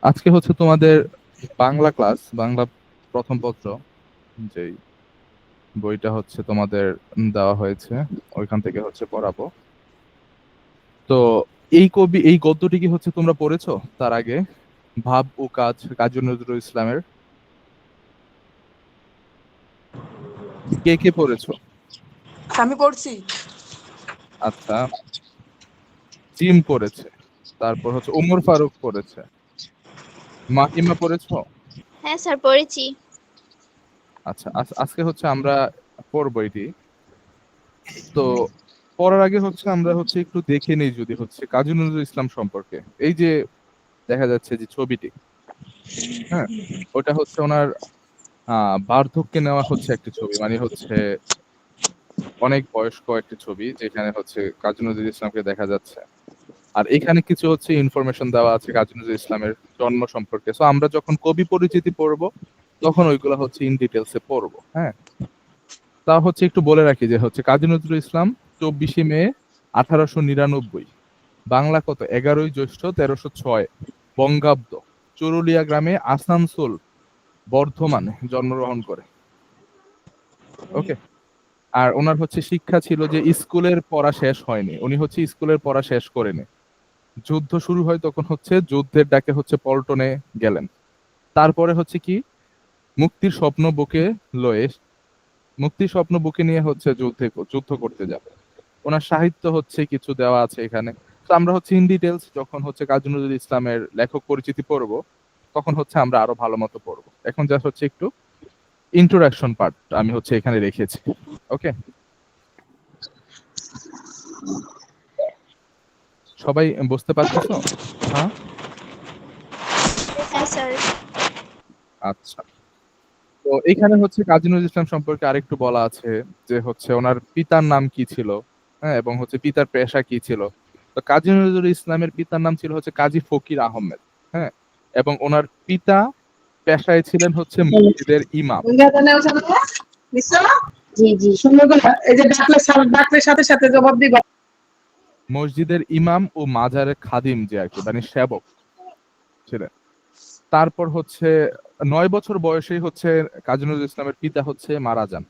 আজকে হচ্ছে তোমাদের বাংলা ক্লাস, বাংলা প্রথম পত্র, যেই বইটা হচ্ছে তোমাদের দেওয়া হয়েছে, ওইখান থেকে হচ্ছে পড়াবো। তো এই গদ্যটি কি হচ্ছে তোমরা পড়েছো তার আগে? ভাব ও কাজ, কাজী নজরুল ইসলামের। কে কে পড়েছো? আমি পড়ছি। আচ্ছা, জিম পড়েছে, তারপর হচ্ছে ওমর ফারুক পড়েছে, মাহিমা পড়েছো? হ্যাঁ স্যার, পড়েছি। আচ্ছা, আজকে হচ্ছে আমরা পড়বো এটি। তো পড়ার আগে হচ্ছে আমরা হচ্ছে একটু দেখে নেই যদি হচ্ছে কাজী নজরুল ইসলাম সম্পর্কে। এই যে দেখা যাচ্ছে যে ছবিটি, হ্যাঁ, ওটা হচ্ছে ওনার বার্ধক্যে নেওয়া হচ্ছে একটি ছবি, মানে হচ্ছে অনেক বয়স্ক একটি ছবি যেখানে হচ্ছে কাজী নজরুল ইসলামকে দেখা যাচ্ছে। আর এখানে কিছু হচ্ছে ইনফরমেশন দেওয়া আছে কাজী নজরুল ইসলামের জন্ম সম্পর্কে। সো আমরা যখন কবি পরিচিতি পড়বো তখন ওইগুলো হচ্ছে ইন ডিটেলসে পড়বো। হ্যাঁ, তা হচ্ছে একটু বলে রাখি যে হচ্ছে কাজী নজরুল ইসলাম 24শে মে 1899, বাংলা কত 11ই জ্যৈষ্ঠ 1306 বঙ্গাব্দ, চুরুলিয়া গ্রামে আসানসোল বর্ধমানে জন্মগ্রহণ করে। ওকে। আর ওনার হচ্ছে শিক্ষা ছিল যে স্কুলের পড়া শেষ হয়নি, উনি হচ্ছে স্কুলের পড়া শেষ করেনি। যুদ্ধ শুরু হয় তখন হচ্ছে যুদ্ধের ডাকে হচ্ছে পল্টনে গেলেন। তারপরে হচ্ছে কি মুক্তির স্বপ্ন বুকে লয়ে মুক্তির স্বপ্ন বুকে নিয়ে হচ্ছে যুদ্ধ করতে যাবে। ওনার সাহিত্য হচ্ছে কিছু দেওয়া আছে এখানে। তো আমরা হচ্ছে ইন ডিটেলস যখন হচ্ছে কাজী নজরুল ইসলামের লেখক পরিচিতি পড়বো তখন হচ্ছে আমরা আরো ভালো মতো পড়বো। এখন জাস্ট হচ্ছে একটু ইন্ট্রোডাকশন পার্ট আমি হচ্ছে এখানে রেখেছি। ওকে, সবাই বুঝতে পারতেছো? হ্যাঁ, হ্যাঁ স্যার। আচ্ছা। তো এখানে হচ্ছে কাজী নজরুল ইসলাম সম্পর্কে আরেকটু বলা আছে যে হচ্ছে ওনার পিতার নাম কি ছিল, হ্যাঁ, এবং হচ্ছে পিতার পেশা কি ছিল। তো কাজী নজরুল ইসলামের পিতার নাম ছিল হচ্ছে কাজী ফকির আহমেদ। হ্যাঁ, এবং ওনার পিতা পেশায় ছিলেন হচ্ছে মসজিদের ইমাম। জি জি, সুন্দর করে এই যে ডাকলে সাথে সাথে জবাব দিবা। মসজিদের ইমাম ও মাজারের খাদিম, যে আর কি মানে সেবক ছিলেন। তারপর হচ্ছে 9 বছর বয়সেই হচ্ছে কাজী নজরুল ইসলামের পিতা হচ্ছে মারা যান,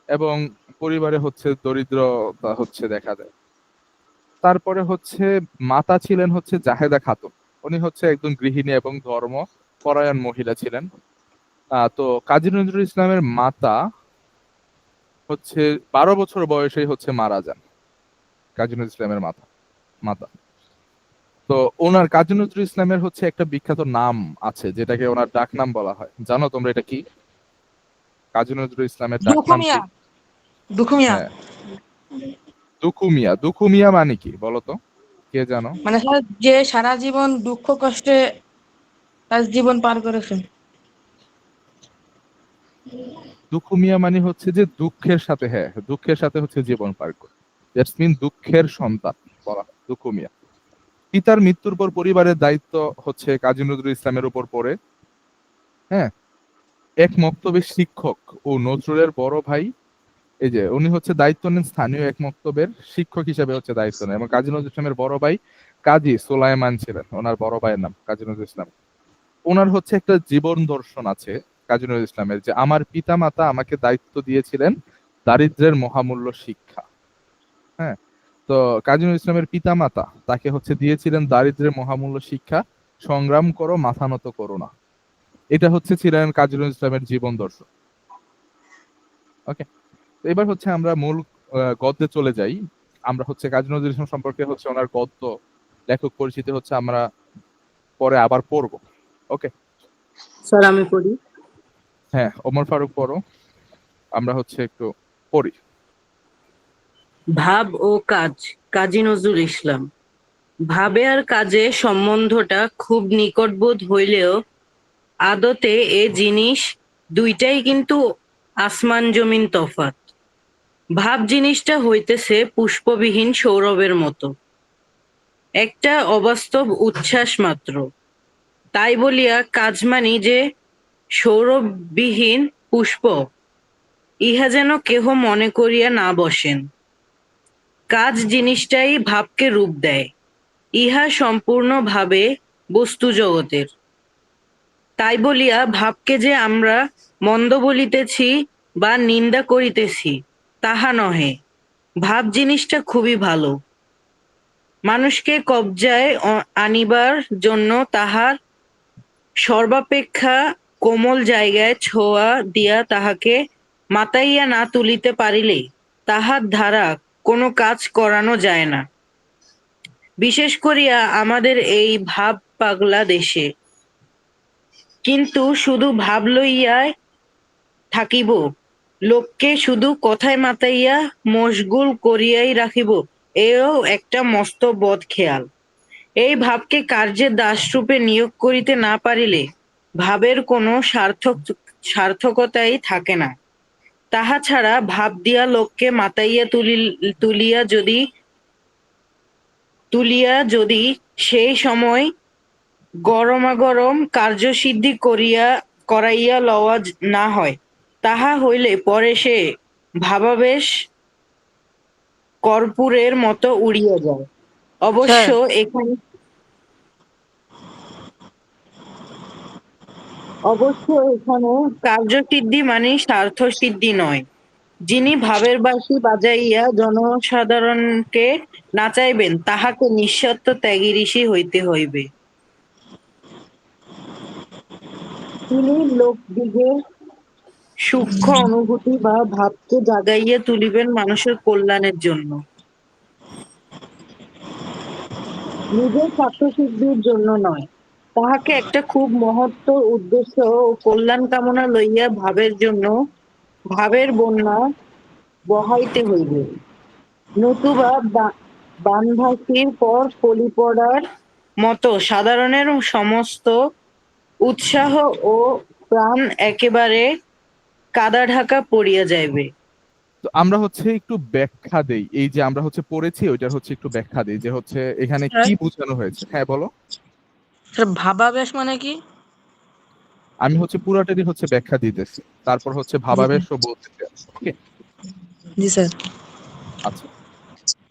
এবং পরিবারে হচ্ছে দরিদ্রতা হচ্ছে দেখা দেয়। তারপরে হচ্ছে মাতা ছিলেন হচ্ছে জাহেদা খাতুন। উনি হচ্ছে একজন গৃহিণী এবং ধর্ম পরায়ণ মহিলা ছিলেন। তো কাজী নজরুল ইসলামের মাতা হচ্ছে 12 বছর বয়সেই হচ্ছে মারা যান, কাজী নজরুল ইসলামের মাতা মাতা তো ওনার কাজী নজরুল ইসলামের হচ্ছে একটা বিখ্যাত নাম আছে যেটাকে ওনার ডাক নাম বলা হয়। জানো তোমরা এটা কি? কাজী নজরুল ইসলামের ডাক দুখু নাম মিয়া, কি? দুখু মিয়া। হ্যাঁ, দুখু মিয়া। দুখু মিয়া মানে কি বলো তো, কে জানো? মানে স্যার, যে সারা জীবন দুঃখ কষ্টে তার জীবন পার করেছে। দুখু মিয়া মানে হচ্ছে যে দুঃখের সাথে, হ্যাঁ, দুঃখের সাথে হচ্ছে জীবন পার করে। দ্যাটস মিন দুঃখের সন্তান বলা হয় দুখু মিয়া। পিতার মৃত্যুর পর পরিবারের দায়িত্ব হচ্ছে কাজী নজরুল ইসলামের উপর পড়ে। হ্যাঁ, এক মক্তবের শিক্ষক ও নজরুলের বড় ভাই, এই যে উনি হচ্ছে দায়িত্ব নেন স্থানীয় এক মক্তবের শিক্ষক হিসেবে হচ্ছে দায়িত্ব নেন, এবং কাজী নজরুল ইসলামের বড় ভাই কাজী সুলাইমান ছিলেন ওনার বড় ভাইয়ের নাম কাজী নজরুল ইসলাম। ওনার হচ্ছে একটা জীবন দর্শন আছে কাজী নজরুল ইসলামের, যে আমার পিতা মাতা আমাকে দায়িত্ব দিয়েছিলেন দারিদ্র্যের মহামূল্য শিক্ষা। হ্যাঁ, তো কাজী নজরুল ইসলামের পিতা মাতা তাকে হচ্ছে দিয়েছিলেন দারিদ্র্যের মহামূল্য শিক্ষা, সংগ্রাম করো মাথা নত করো না। এটা হচ্ছে ছিলেন কাজী নজরুল ইসলামের জীবন দর্শন। ওকে, তো এবার হচ্ছে আমরা মূল গদ্যে চলে যাই। আমরা হচ্ছে কাজী নজরুল ইসলাম সম্পর্কে হচ্ছে ওনার গদ্য লেখক পরিচিতি হচ্ছে আমরা পরে আবার পড়বো। ওকে, স্যার আমি পড়ি। হ্যাঁ, ওমর ফারুক পড়ো, আমরা হচ্ছে একটু পড়ি। ভাব ও কাজ, কাজী নজরুল ইসলাম। ভাবে আর কাজে সম্বন্ধটা খুব নিকটবোধ হইলেও আদতে এ জিনিস দুইটাই কিন্তু আসমান জমিন তফাত। ভাব জিনিসটা হইতেছে পুষ্পবিহীন সৌরভের মতো, একটা অবাস্তব উচ্ছ্বাস মাত্র। তাই বলিয়া কাজ মানি যে সৌরভবিহীন পুষ্প, ইহা যেন কেহ মনে করিয়া না বসেন। কাজ জিনিসটাই ভাবকে রূপ দেয়, ইহা সম্পূর্ণভাবে বস্তু জগতের। তাই বলিয়া ভাবকে যে আমরা মন্দ বলিতেছি বা নিন্দা করিতেছি তাহা নহে। ভাব জিনিসটা খুবই ভালো। মানুষকে কবজায় আনিবার জন্য তাহার সর্বাপেক্ষা কোমল জায়গায় ছোঁয়া দিয়া তাহাকে মাতাইয়া না তুলিতে পারিলে তাহার দ্বারা কোনো কাজ করানো যায় না। বিশেষ করিয়া আমাদের এই ভাব পাগলা দেশে। কিন্তু শুধু ভাব লইয়াই থাকিব, লোককে শুধু কথায় মাতাইয়া মশগুল করিয়াই রাখিব, এও একটা মস্ত বদ খেয়াল। এই ভাবকে কার্যের দাসরূপে নিয়োগ করিতে না পারিলে ভাবের কোনো সার্থকতাই থাকে না। তাহা ছাড়া ভাব দিয়া লোককে মাতাইয়া তুলিয়া যদি সেই সময় গরমাগরম কার্যসিদ্ধি করাইয়া লওয়া না হয়, তাহা হইলে পরে সে ভাবাবেশ কর্পূরের মতো উড়িয়া যায়। অবশ্য এখানে কার্যসিদ্ধি মানে স্বার্থসিদ্ধি নয়। যিনি ভাবের বাঁশি বাজাইয়া জনসাধারণকে নাচাইবেন তাহাকে নিঃস্বার্থ ত্যাগী ঋষি হইতে হইবে। তিনি লোকদিগের সূক্ষ্ম অনুভূতি বা ভাবকে জাগাইয়া তুলিবেন মানুষের কল্যাণের জন্য, নিজের স্বার্থসিদ্ধির জন্য নয়। তাহাকে একটা খুব মহত্তর উদ্দেশ্য ও কল্যাণ কামনা লইয়া ভাবের বন্যা বহাইতে হইবে। নতুবা বানভাসির পর কলি পড়ার মতো সাধারণের সমস্ত উৎসাহ ও প্রাণ একেবারে কাদা ঢাকা পড়িয়া যাইবে। তো আমরা হচ্ছে একটু ব্যাখ্যা দেই, এই যে আমরা হচ্ছে পড়েছি ওইটার হচ্ছে একটু ব্যাখ্যা দেই যে হচ্ছে এখানে কি বোঝানো হয়েছে। হ্যাঁ বলো। স্যার ভাবাবেশ মানে কি? আমি হচ্ছে পুরাটারই হচ্ছে ব্যাখ্যা দিতেছি, তারপর হচ্ছে ভাবাবেশ ও বলতেছি। ওকে, জি স্যার। আচ্ছা,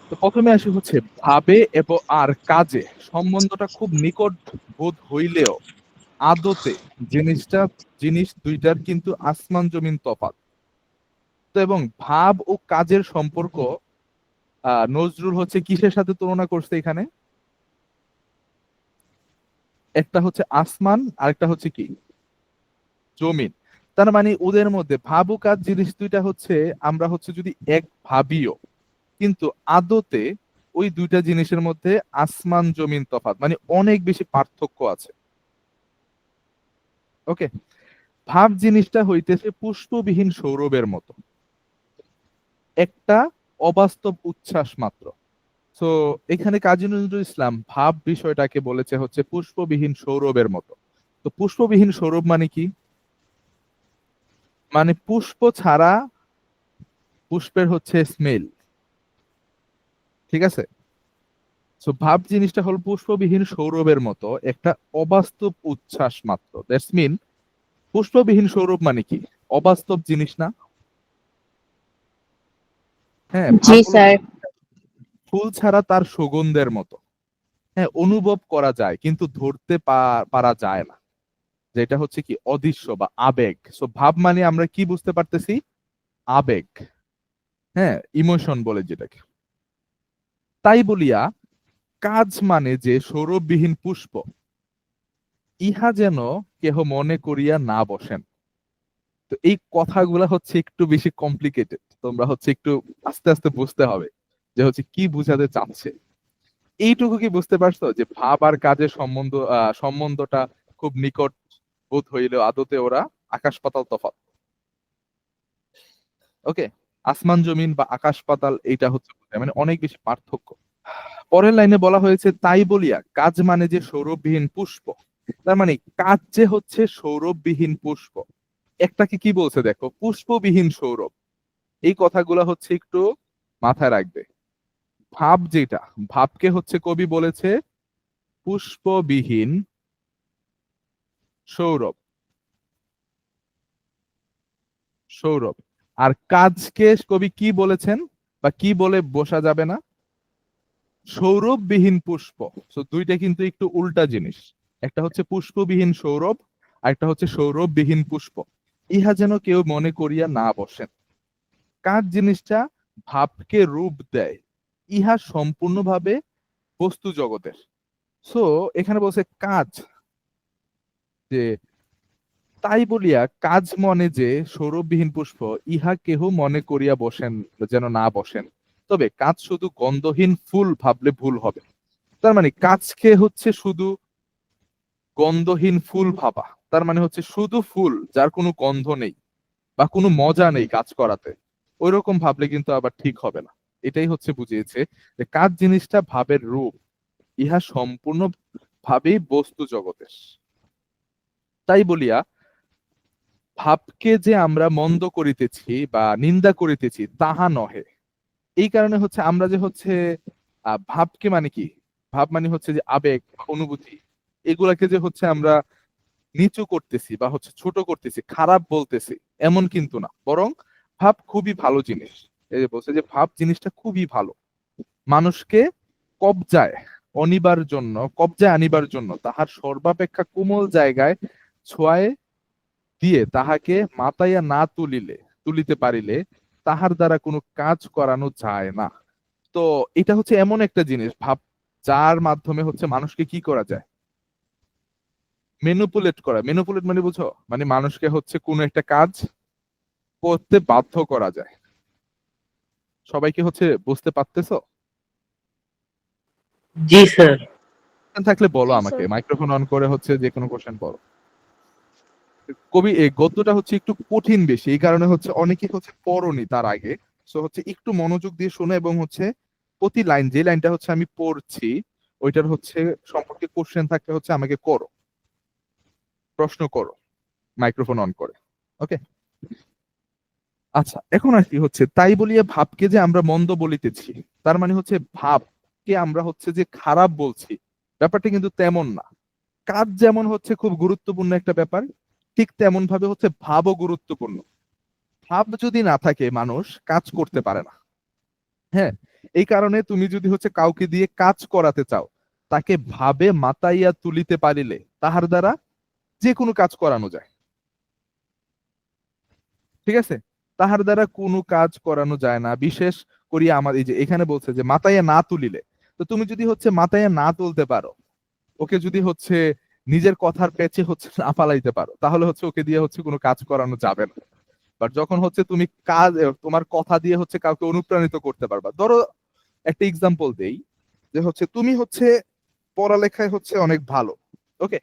তো প্রথমে আসি হচ্ছে ভাবে এবং আর কাজে সম্বন্ধটা খুব নিকট বোধ হইলেও আদতে জিনিস দুইটার কিন্তু আসমান জমিন তফাৎ। তো এবং ভাব ও কাজের সম্পর্ক নজরুল হচ্ছে কিসের সাথে তুলনা করছে এখানে? একটা হচ্ছে আসমান আর একটা হচ্ছে কি জমিন। তার মানে ওদের মধ্যে ভাব ও কাজ জিনিস দুইটা হচ্ছে আমরা হচ্ছে যদি এক ভাবিও, কিন্তু আদতে ওই দুইটা জিনিসের মধ্যে আসমান জমিন তফাৎ, মানে অনেক বেশি পার্থক্য আছে। ওকে, ভাব জিনিসটা হইতেছে পুষ্পবিহীন সৌরভের মতো, একটা অবাস্তব উচ্ছ্বাস মাত্র। তো এখানে কাজী নজরুল ইসলাম ভাব বিষয়টাকে বলেছে হচ্ছে পুষ্পবিহীন সৌরভের মতো। তো পুষ্পবিহীন সৌরভ মানে কি? মানে পুষ্প ছাড়া পুষ্পের হচ্ছে স্মেল, ঠিক আছে? তো ভাব জিনিসটা হল পুষ্পবিহীন সৌরভের মতো একটা অবাস্তব উচ্ছ্বাস মাত্র। দ্যাটস মিন পুষ্পবিহীন সৌরভ মানে কি? অবাস্তব জিনিস না? হ্যাঁ, জি স্যার। ফুল ছাড়া তার সুগন্ধের মতো। হ্যাঁ, অনুভব করা যায় কিন্তু ধরতে পারা যায় না, যেটা হচ্ছে কি অদৃশ্য বা আবেগ। সো ভাব মানে আমরা কি বুঝতে পারতেছি? আবেগ, হ্যাঁ, ইমোশন বলে যেটাকে। তাই বলিয়া কাজ মানে যে সৌরভবিহীন পুষ্প, ইহা যেন কেহ মনে করিয়া না বসেন। তো এই কথাগুলা হচ্ছে একটু বেশি কমপ্লিকেটেড, তোমরা হচ্ছে একটু আস্তে আস্তে বুঝতে হবে যে হচ্ছে কি বুঝাতে চাচ্ছে। এইটুকু কি বুঝতে পারছো যে ভাব আর কাজের সম্বন্ধটা খুব নিকট বোধ হইলেও আদতে ওরা আকাশ পাতাল তফাৎ। ওকে, আসমান জমিন বা আকাশ পাতাল এইটা হচ্ছে মানে অনেক বেশি পার্থক্য। পরের লাইনে বলা হয়েছে তাই বলিয়া কাজ মানে যে সৌরভবিহীন পুষ্প। তার মানে কাজ যে হচ্ছে সৌরভবিহীন পুষ্প। একটাকে কি বলছে দেখো, পুষ্পবিহীন সৌরভ। এই কথাগুলো হচ্ছে একটু মাথায় রাখবে। ভাব যেটা, ভাবকে হচ্ছে কবি বলেছে পুষ্পবিহীন সৌরভ, সৌরভ। আর কাজকে কবি কি বলেছেন বা কি বলে বসা যাবে না? সৌরভবিহীন পুষ্প। তো দুইটা কিন্তু একটু উল্টা জিনিস। একটা হচ্ছে পুষ্পবিহীন সৌরভ, আরেকটা হচ্ছে সৌরভবিহীন পুষ্প, ইহা যেন কেউ মনে করিয়া না বসেন। কাজ জিনিসটা ভাবকে রূপ দেয়, ইহা সম্পূর্ণভাবে বস্তু জগতের। সো এখানে বলছে কাজ, যে তাই বলিয়া কাজ মনে যে সৌরভবিহীন পুষ্প, ইহা কেহ মনে করিয়া বসেন যেন না বসেন। তবে কাজ শুধু গন্ধহীন ফুল ভাবলে ভুল হবে। তার মানে কাজকে হচ্ছে শুধু গন্ধহীন ফুল ভাবা, তার মানে হচ্ছে শুধু ফুল যার কোনো গন্ধ নেই বা কোনো মজা নেই কাজ করাতে, ওই রকম ভাবলে কিন্তু আবার ঠিক হবে না। এটাই হচ্ছে বুঝিয়েছে যে কাজ জিনিসটা ভাবের রূপ, ইহা সম্পূর্ণ ভাবেই বস্তু জগতের। তাই বলিয়া ভাবকে যে আমরা মন্দ করিতেছি বা নিন্দা করিতেছি তাহা নহে। এই কারণে হচ্ছে আমরা যে হচ্ছে ভাবকে মানে কি, ভাব মানে হচ্ছে যে আবেগ, অনুভূতি, এগুলাকে যে হচ্ছে আমরা নিচু করতেছি বা হচ্ছে ছোট করতেছি, খারাপ বলতেছি, এমন কিন্তু না। বরং ভাব খুবই ভালো জিনিস। এই যে বলছে যে ভাব জিনিসটা খুবই ভালো, মানুষকে কবজায় কবজায় আনিবার জন্য তাহার সর্বাপেক্ষা কোমল জায়গায় ছোঁয়ায় দিয়ে তাহাকে মাতাইয়া না তুলিতে পারিলে তাহার দ্বারা কোনো কাজ করানো যায় না। তো এটা হচ্ছে এমন একটা জিনিস ভাব, যার মাধ্যমে হচ্ছে মানুষকে কি করা যায়, মেনুপুলেট করা। মেনুপুলেট মানে বুঝো, মানে মানুষকে হচ্ছে কোনো একটা কাজ করতে বাধ্য করা যায়। সবাই কি হচ্ছে বুঝতে পারতেছো? জি স্যার। থাকলে বলো হ্যাঁ আমাকে, স্যার। মাইক্রোফোন অন করে হচ্ছে যে কোনো কোশ্চেন বলো। কবি এই গদ্যটা হচ্ছে একটু কঠিন বেশি, এই কারণে হচ্ছে অনেকে হচ্ছে পড়নি তার আগে। সো হচ্ছে একটু মনোযোগ দিয়ে শোনো, এবং হচ্ছে প্রতি লাইন, যে লাইনটা হচ্ছে আমি পড়ছি ওইটার হচ্ছে সম্পর্কে কোশ্চেন থাকলে হচ্ছে আমাকে করো, প্রশ্ন করো মাইক্রোফোন অন করে। ওকে, আচ্ছা। এখন আর কি হচ্ছে, তাই বলিয়া ভাবকে যে আমরা মন্দ বলিতেছি, তার মানে হচ্ছে ভাবকে আমরা হচ্ছে যে খারাপ বলছি, ব্যাপারটা কিন্তু তেমন না। কাজ যেমন হচ্ছে খুব গুরুত্বপূর্ণ একটা ব্যাপার, ঠিক তেমন ভাবে হচ্ছে ভাবও গুরুত্বপূর্ণ। ভাব যদি না থাকে মানুষ কাজ করতে পারে না। হ্যাঁ, এই কারণে তুমি যদি হচ্ছে কাউকে দিয়ে কাজ করাতে চাও, তাকে ভাবে মাতাইয়া তুলিতে পারিলে তাহার দ্বারা যে কোনো কাজ করানো যায়। ঠিক আছে, তাহার দ্বারা কোনো কাজ করানো যায় না। বিশেষ করিয়া আমার এই যে এখানে বলছে যে মাতাইয়া না তুলিলে, তো তুমি যদি হচ্ছে মাতাইয়া না তুলতে পারো, ওকে যদি হচ্ছে নিজের কথার পেছে হচ্ছে না পালাইতে পারো, তাহলে হচ্ছে ওকে দিয়ে হচ্ছে কোনো কাজ করানো যাবে না। বাট যখন হচ্ছে তুমি তোমার কথা দিয়ে হচ্ছে কাউকে অনুপ্রাণিত করতে পারবা। ধরো একটা এক্সাম্পল দেই, যে হচ্ছে তুমি হচ্ছে পড়ালেখায় হচ্ছে অনেক ভালো, ওকে,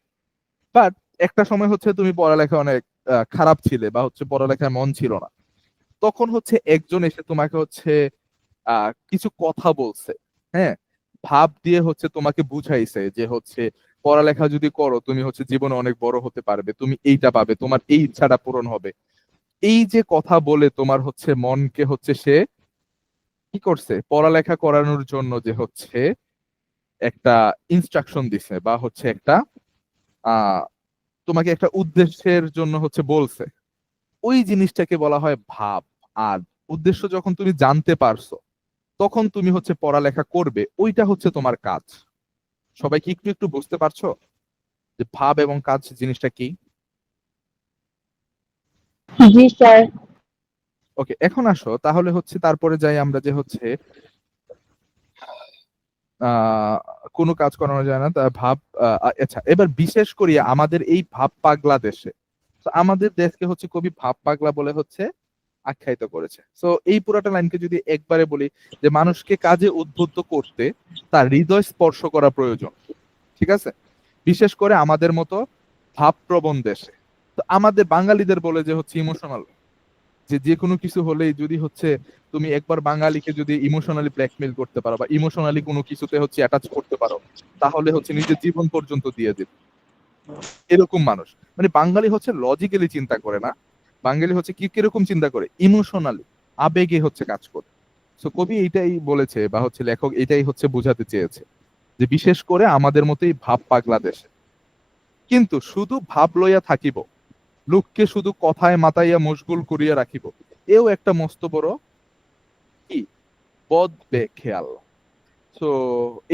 বাট একটা সময় হচ্ছে তুমি পড়ালেখা অনেক খারাপ ছিলে বা হচ্ছে পড়ালেখায় মন ছিল না। তখন হচ্ছে একজন এসে তোমাকে হচ্ছে কিছু কথা বলছে, হ্যাঁ, ভাব দিয়ে হচ্ছে তোমাকে বুঝাইছে যে হচ্ছে পড়ালেখা যদি করো তুমি হচ্ছে জীবনে অনেক বড় হতে পারবে, তুমি এইটা পাবে, তোমার এই ইচ্ছাটা পূরণ হবে। এই যে কথা বলে তোমার হচ্ছে মনকে হচ্ছে সে কি করছে, পড়ালেখা করানোর জন্য যে হচ্ছে একটা ইনস্ট্রাকশন দিছে বা হচ্ছে একটা আহ তোমাকে একটা উদ্দেশ্যের জন্য হচ্ছে বলছে, ওই জিনিসটাকে বলা হয় ভাব। আর উদ্দেশ্য যখন তুমি জানতে পারছো, তখন তুমি হচ্ছে পড়ালেখা করবে, ওইটা হচ্ছে তোমার কাজ। সবাই কি একটু একটু বুঝতে পারছো যে ভাব এবং কাজ জিনিসটা কি? জি স্যার। ওকে, এখন আসো তাহলে হচ্ছে তারপরে যাই আমরা, যে হচ্ছে আহ কোনো কাজ করানো যায় না তা ভাব। আচ্ছা, এবার বিশেষ করে আমাদের এই ভাব পাগলা দেশে, তো আমাদের দেশকে হচ্ছে কবি ভাব পাগলা বলে হচ্ছে আখ্যায়িত করেছে। তো এই পুরাটা লাইনকে যদি একবারে বলি, যে মানুষকে কাজে উদ্বুদ্ধ করতে তার হৃদয় স্পর্শ করা প্রয়োজন। ঠিক আছে, বিশেষ করে আমাদের মতো ভাবপ্রবণ দেশে। তো আমাদের বাঙালিদের বলে যে হচ্ছে ইমোশনাল, যে যে কোনো কিছু হলেই যদি হচ্ছে তুমি একবার বাঙালিকে যদি ইমোশনালি ব্ল্যাকমেল করতে পারো বা ইমোশনালি কোনো কিছুতে হচ্ছে অ্যাটাচ করতে পারো, তাহলে হচ্ছে নিজের জীবন পর্যন্ত দিয়ে দেবে, এরকম মানুষ। মানে বাঙালি হচ্ছে লজিক্যালি চিন্তা করে না, বাঙালি হচ্ছে কি কিরকম চিন্তা করে, ইমোশনালি, আবেগে হচ্ছে কাজ করে। সো কবি এইটাই বলেছে বা হচ্ছে লেখক এটাই হচ্ছে বোঝাতে চেয়েছে, যে বিশেষ করে আমাদের মতোই ভাব পাগলা দেশে। কিন্তু শুধু ভাব লইয়া থাকিব, লোককে শুধু কথায় মাতাইয়া মশগুল করিয়া রাখিব, এও একটা মস্ত বড় কি বদ বেখেয়াল। তো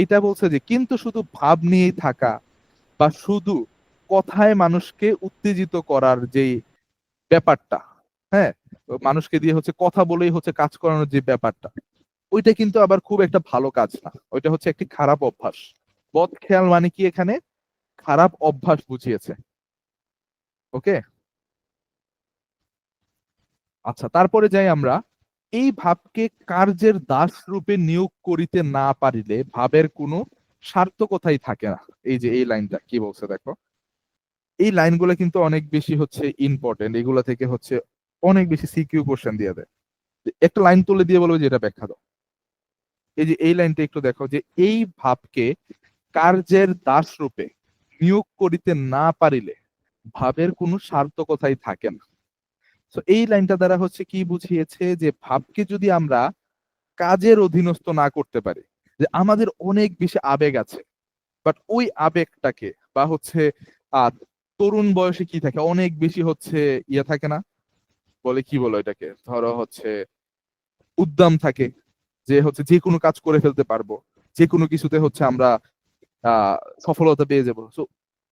এটা বলছে যে কিন্তু শুধু ভাব নিয়েই থাকা বা শুধু কথায় মানুষকে উত্তেজিত করার যে ব্যাপারটা, হ্যাঁ, মানুষকে দিয়ে হচ্ছে কথা বলেই হচ্ছে কাজ করানোর যে ব্যাপারটা, ওইটা কিন্তু আবার খুব একটা ভালো কাজ না, ওইটা হচ্ছে একটি খারাপ অভ্যাস। বদ খেয়াল মানে কি এখানে খারাপ অভ্যাস বুঝিয়েছে। ওকে, আচ্ছা, তারপরে যাই আমরা। এই ভাবকে কার্যের দাস রূপে নিয়োগ করিতে না পারিলে ভাবের কোনো সার্থকতাই থাকে না। এই যে এই লাইনটা কি বলছে দেখো, এই লাইনগুলো কিন্তু অনেক বেশি হচ্ছে ইম্পর্টেন্ট, এগুলো থেকে হচ্ছে অনেক বেশি সিকিউ কোশ্চেন দিয়ে দেয়। একটা লাইন তুলে দিয়ে বলবো যে এটা ব্যাখ্যা দাও। এই যে এই লাইনটা একটু দেখো, যে এই ভাবকে কার্যের দাস রূপে নিয়োগ করিতে না পারিলে ভাবের কোনো সার্থকতাই থাকে না। তো এই লাইনটা দ্বারা হচ্ছে কি বুঝিয়েছে, যে ভাবকে যদি আমরা কাজের অধীনস্থ না করতে পারি, যে আমাদের অনেক বেশি আবেগ আছে, বাট ওই আবেগটাকে বা হচ্ছে আহ তরুণ বয়সে কি থাকে, অনেক বেশি হচ্ছে ইয়ে থাকে না, বলে কি বলো এটাকে, ধরো হচ্ছে উদ্যম থাকে, যে হচ্ছে যে কোনো কাজ করে ফেলতে পারবো, যে কোনো কিছুতে হচ্ছে আমরা সফলতা পেয়ে যাবো। তো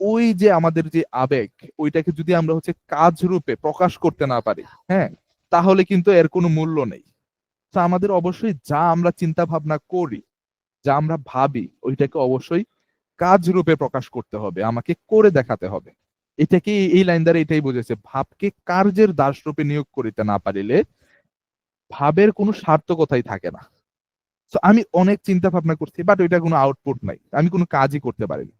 ওই যে আমাদের যে আবেগ, ওইটাকে যদি আমরা হচ্ছে কাজ রূপে প্রকাশ করতে না পারি, হ্যাঁ, তাহলে কিন্তু এর কোনো মূল্য নেই। তো আমাদের অবশ্যই যা আমরা চিন্তা ভাবনা করি, যা আমরা ভাবি, ওইটাকে অবশ্যই কাজ রূপে প্রকাশ করতে হবে, আমাকে করে দেখাতে হবে। এটাকে এই লাইন দ্বারা এটাই বুঝেছে, ভাবকে কার্যের দাস রূপে নিয়োগ করিতে না পারিলে ভাবের কোনো সার্থকতাই থাকে না। তো আমি অনেক চিন্তা ভাবনা করছি, বাট ওইটা কোনো আউটপুট নাই, আমি কোনো কাজই করতে পারিনি,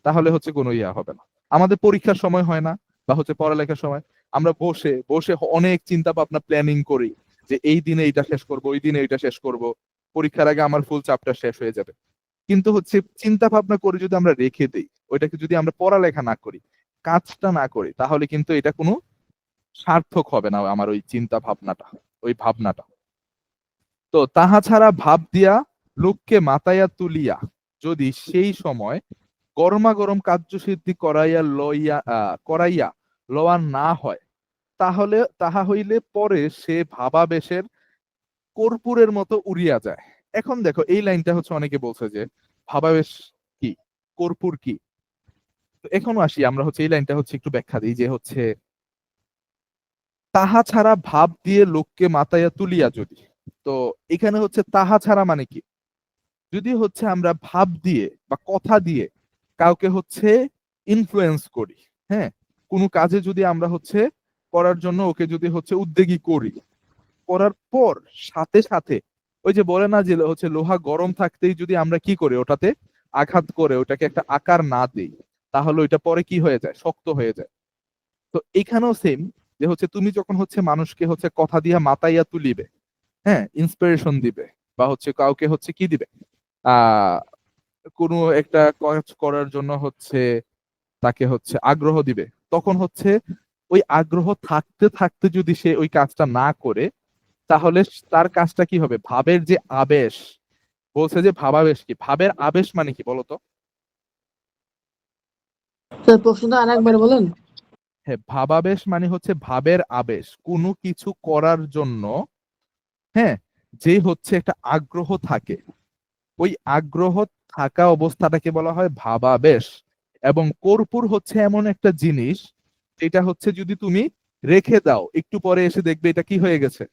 তাহলে হচ্ছে কোনো ইয়া হবে না। আমাদের পরীক্ষার সময় হয় না, বা হচ্ছে পড়ালেখার সময় আমরা বসে বসে অনেক চিন্তা ভাবনা প্ল্যানিং করি, যে এই দিনে এইটা শেষ করব, ওই দিনে এইটা শেষ করব, পরীক্ষার আগে আমার ফুল চ্যাপ্টার শেষ হয়ে যাবে। কিন্তু হচ্ছে চিন্তা ভাবনা করে যদি আমরা রেখে দিই, ওইটাকে যদি আমরা পড়ালেখা না করি, কাজটা না করি, তাহলে কিন্তু এটা কোনো সার্থক হবে না আমার ওই চিন্তা ভাবনাটা, ওই ভাবনাটা। তো তাহা ছাড়া ভাব দিয়া লোককে মাতাইয়া তুলিয়া যদি সেই সময় গরমা গরম কার্যসিদ্ধি করাইয়া লওয়া না হয়, তাহলে তাহা হইলে পরে সে ভাবাবেশের কর্পূরের মতো উড়িয়া যায়। এখন দেখো এই লাইনটা হচ্ছে অনেকে বলছে যে ভাবাবেশ কি, কর্পূর কি। তো এখনো আসি আমরা হচ্ছে এই লাইনটা হচ্ছে একটু ব্যাখ্যা দিই, যে হচ্ছে তাহা ছাড়া ভাব দিয়ে লোককে মাতাইয়া তুলিয়া যদি, তো এখানে হচ্ছে তাহা ছাড়া মানে কি, যদি হচ্ছে আমরা ভাব দিয়ে বা কথা দিয়ে কাউকে হচ্ছে ইনফ্লুয়েন্স করি, হ্যাঁ, কোনো কাজে যদি আমরা হচ্ছে করার জন্য ওকে যদি হচ্ছে উদ্যোগী করি, করার পর সাথে সাথে ওই যে বলে না যে হচ্ছে লোহা গরম থাকতেই যদি আমরা কি করি, ওটাতে আঘাত করে ওটাকে একটা আকার না দিই, তাহলে ওইটা পরে কি হয়ে যায়, শক্ত হয়ে যায়। তো এখানেও সেম, যে হচ্ছে তুমি যখন হচ্ছে মানুষকে হচ্ছে কথা দিয়া মাতাইয়া তুলিবে, হ্যাঁ, ইন্সপিরেশন দিবে, বা হচ্ছে কাউকে হচ্ছে কি দিবে, আহ কোনো একটা কাজ করার জন্য হচ্ছে তাকে হচ্ছে আগ্রহ দিবে, তখন হচ্ছে ওই আগ্রহ থাকতে থাকতে যদি সে ওই কাজটা না করে, তাহলে তার কাজটা কি হবে, ভাবের যে আবেশ, বলছে যে ভাবাবেশ কি, ভাবের আবেশ মানে কি বলতো। স্যার প্রশ্নটা আরেকবার বলেন। হ্যাঁ, ভাবাবেশ মানে হচ্ছে ভাবের আবেশ, কোনো কিছু করার জন্য, হ্যাঁ, যে হচ্ছে একটা আগ্রহ থাকে, ওই আগ্রহ থাকা অবস্থাটাকে বলা হয় ভাবাবেশ। এবং কর্পূর হচ্ছে এমন একটা জিনিস, এটা হচ্ছে যদি তুমি রেখে দাও, একটু পরে এসে দেখবে এটা কি হয়ে গেছে,